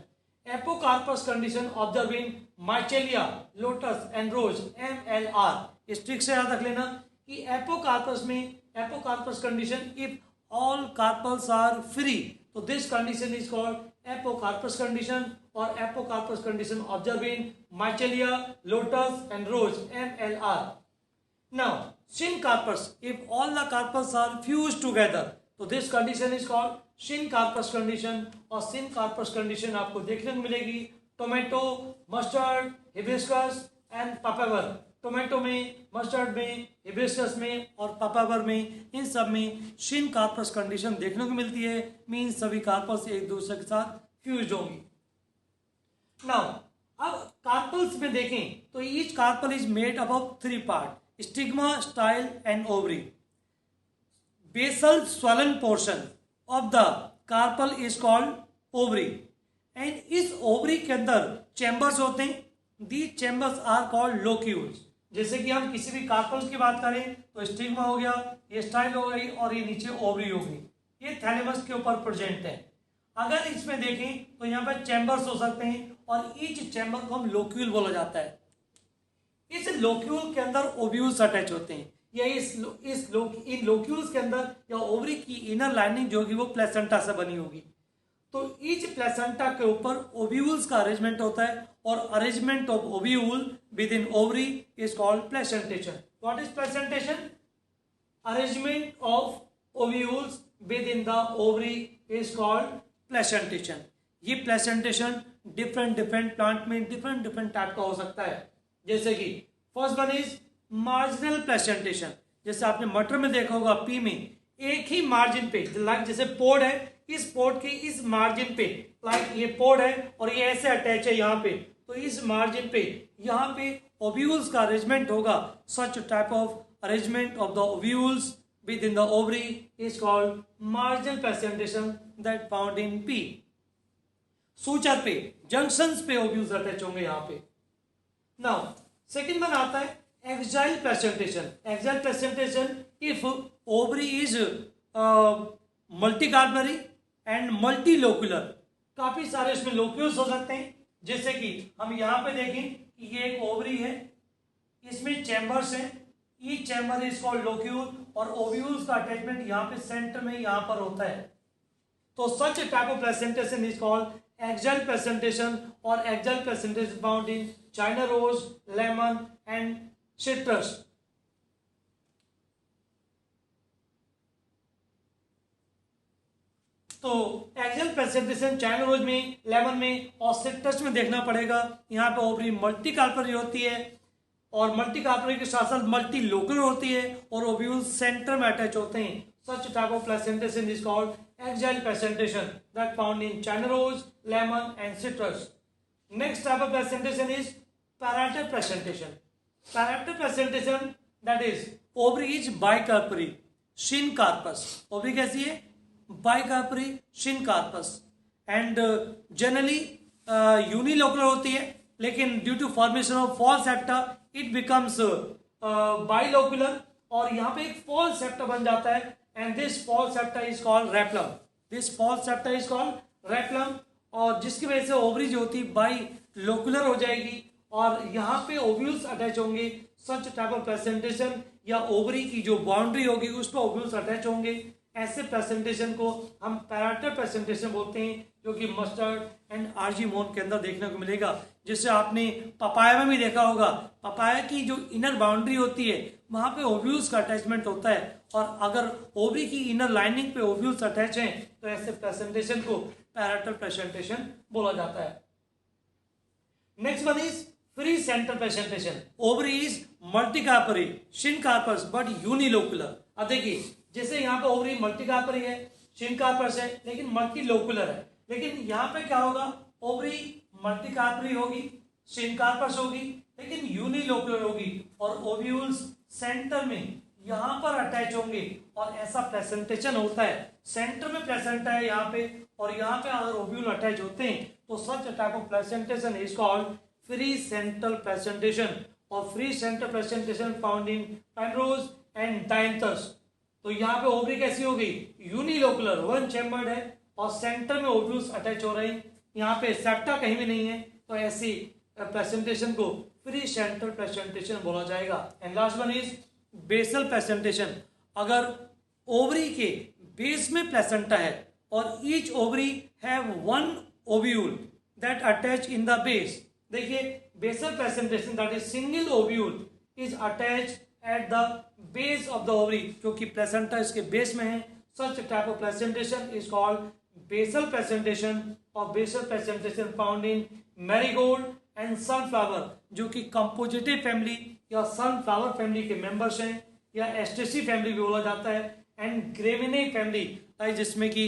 Apocarpous condition observe in michelia, lotus and rose, MLR। इस ट्रिक से याद रख लेना कि एपोकार्पस में apocarpous condition if all carpels are free, तो this condition is called apocarpous condition, और apocarpous condition observe in michelia, lotus and rose, MLR। Now syncarpous, if all the carpels are fused together, तो this condition is called syncarpous condition. और syncarpous condition आपको देखने को मिलेगी tomato, mustard, hibiscus and papaver. Tomato में, mustard में, hibiscus में और पापावर में, इन सब में सिनकार्पस कंडीशन देखने को मिलती है। मीन्स सभी कार्पल्स एक दूसरे के साथ फ्यूज्ड होंगी। नाउ अब कार्पल्स में देखें तो each carpel is made up of three part, stigma, style and ovary. Basal swollen portion of the carpel is called ovary, and इस ओवरी के अंदर चैम्बर्स होते हैं। These chambers are called locules। जैसे कि हम किसी भी कार्पल्स की बात करें तो स्टिग्मा हो गया, ये स्टाइल हो गई और ये नीचे ओवरी हो गई, ये थैलेमस के ऊपर प्रेजेंट है। अगर इसमें देखें तो यहाँ पर चैम्बर्स हो सकते हैं और ईच चैम्बर को हम लोक्यूल बोला जाता है। इस लोक्यूल के अंदर ओव्यूल्स अटैच होते हैं या इन लोक्यूल्स के अंदर या ओवरी की इनर लाइनिंग जो होगी वो प्लेसेंटा से बनी होगी। तो ईच प्लेसेंटा के ऊपर ओव्यूल्स का अरेंजमेंट होता है और arrangement of ovule with in ovary is called placentation. What is placentation? Arrangement of ovules within the ovary is called placentation. ये प्लेसेंटेशन डिफरेंट प्लांट में डिफरेंट टाइप का हो सकता है। जैसे कि first one is marginal placentation. जैसे आपने मटर में देखा होगा, पी में एक ही मार्जिन पे, लाइक जैसे पोड है, इस पोड के इस मार्जिन पे, लाइक ये पोड है और ये ऐसे अटैच है यहाँ पे, तो इस मार्जिन पे यहाँ पे ओव्यूल्स का अरेंजमेंट होगा. Such type of arrangement of the ovules within the ovary is called marginal placentation that found in pea. Suture पे, जंक्शंस पे ओव्यूल्स अटैच होंगे यहाँ पे. नाउ सेकंड वन आता है axile placentation. Axile placentation if ovary is multicarpellary and multilocular. काफी सारे इसमें लोक्यूल्स हो सकते हैं, जैसे कि हम यहाँ पे देखें कि ये एक ओवरी है, इसमें चैम्बर्स हैं. Each chamber is called locule और ओव्यूल्स का अटैचमेंट यहाँ पे सेंटर में यहाँ पर होता है. तो such type of placentation is called axile placentation और axile placentation found in China rose, lemon and citrus. तो एक्साइल प्रेजेंटेशन चाइना रोज में, लेमन में और सिट्रस में देखना पड़ेगा. यहाँ पे ओवरी मल्टी कार्बरी होती है और मल्टी कार्बरी के साथ साथ मल्टी लोकल होती है और ओव्यूल्स सेंटर में अटैच होते हैं. Such type of placentation is called axile placentation that found in China rose, lemon and citrus. Next type of placentation is parietal placentation. Parietal placentation that is ovary is bicarpellary, syncarpous. Ovary कैसी है? Bicarpellary, syncarpous. And generally unilocular होती है, लेकिन due to formation of false septa it becomes bilocular और यहाँ पे एक false septa बन जाता है. And this false septa is called replum. This false septa is called replum और जिसकी वजह से ओवरी जो होती है बाइलोकुलर हो जाएगी और यहाँ पे ओव्यूल्स अटैच होंगे. सच टाइप ऑफ प्रेजेंटेशन या ओवरी की जो बाउंड्री होगी उस पर ओव्यूल्स अटैच होंगे. ऐसे प्रेजेंटेशन को हम पैराइटल प्रेजेंटेशन बोलते हैं, जो कि मस्टर्ड एंड आर्जीमोन के अंदर देखने को मिलेगा. जिससे आपने पपाया में भी देखा होगा, पपाया की जो इनर बाउंड्री होती है वहां पे ओव्यूल्स का अटैचमेंट होता है और अगर ओवरी की इनर लाइनिंग पे ओव्यूल्स अटैच हैं तो ऐसे प्रेजेंटेशन को पैराइटल प्रेजेंटेशन बोला जाता है. Next one is free centre placentation. Ovary is multicarpellary, syncarpous but unilocular. अब देखिए, जैसे यहाँ पे ओवरी मल्टीकार्परी है, शिन कार्पस है, लेकिन मल्टीलोकुलर है. लेकिन यहाँ पे क्या होगा? ओवरी मल्टीकार्परी होगी, शिन कार्पस होगी, लेकिन यूनिलोकुलर होगी और ओव्यूल्स सेंटर में यहाँ पर अटैच होंगे और ऐसा प्रेजेंटेशन होता है. सेंटर में प्लेसेंटा है यहाँ पे और यहाँ पे अगर ओव्यूल अटैच होते हैं तो such type of placentation is called free central placentation. और free central placentation found in primrose and dianthus. तो यहाँ पे ओवरी कैसी होगी? यूनिलोकुलर, वन चैम्बर्ड है और सेंटर में ओव्यूल्स अटैच हो रहे हैं. यहाँ पे सेप्टा कहीं भी नहीं है, तो ऐसी प्रेजेंटेशन को फ्री सेंट्रल प्रेजेंटेशन बोला जाएगा. And last one is basal placentation. अगर ओवरी के बेस में प्लेसेंटा है और each ovary have one ovule that attach in the base. देखिए, basal placentation that is single ovule is attach at the base of the ovary, क्योंकि placenta इसके base में है. Such type of placentation is called basal placentation और basal placentation found in marigold and sunflower, जो कि compositae family या sunflower family के members हैं या एस्टेसी फैमिली भी बोला जाता है. एंड ग्रेमिनी फैमिली जिसमें कि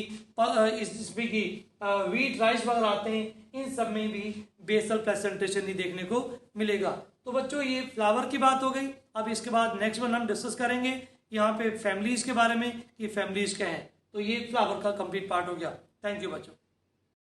व्हीट राइस वगैरह आते हैं, इन सब में भी बेसल प्रेजेंटेशन ही देखने को मिलेगा. तो बच्चों, ये फ्लावर की बात हो गई. अब इसके बाद नेक्स्ट वन हम डिस्कस करेंगे यहाँ पे फैमिलीज के बारे में कि फैमिलीज क्या है. तो ये फ्लावर का कंप्लीट पार्ट हो गया. थैंक यू बच्चों.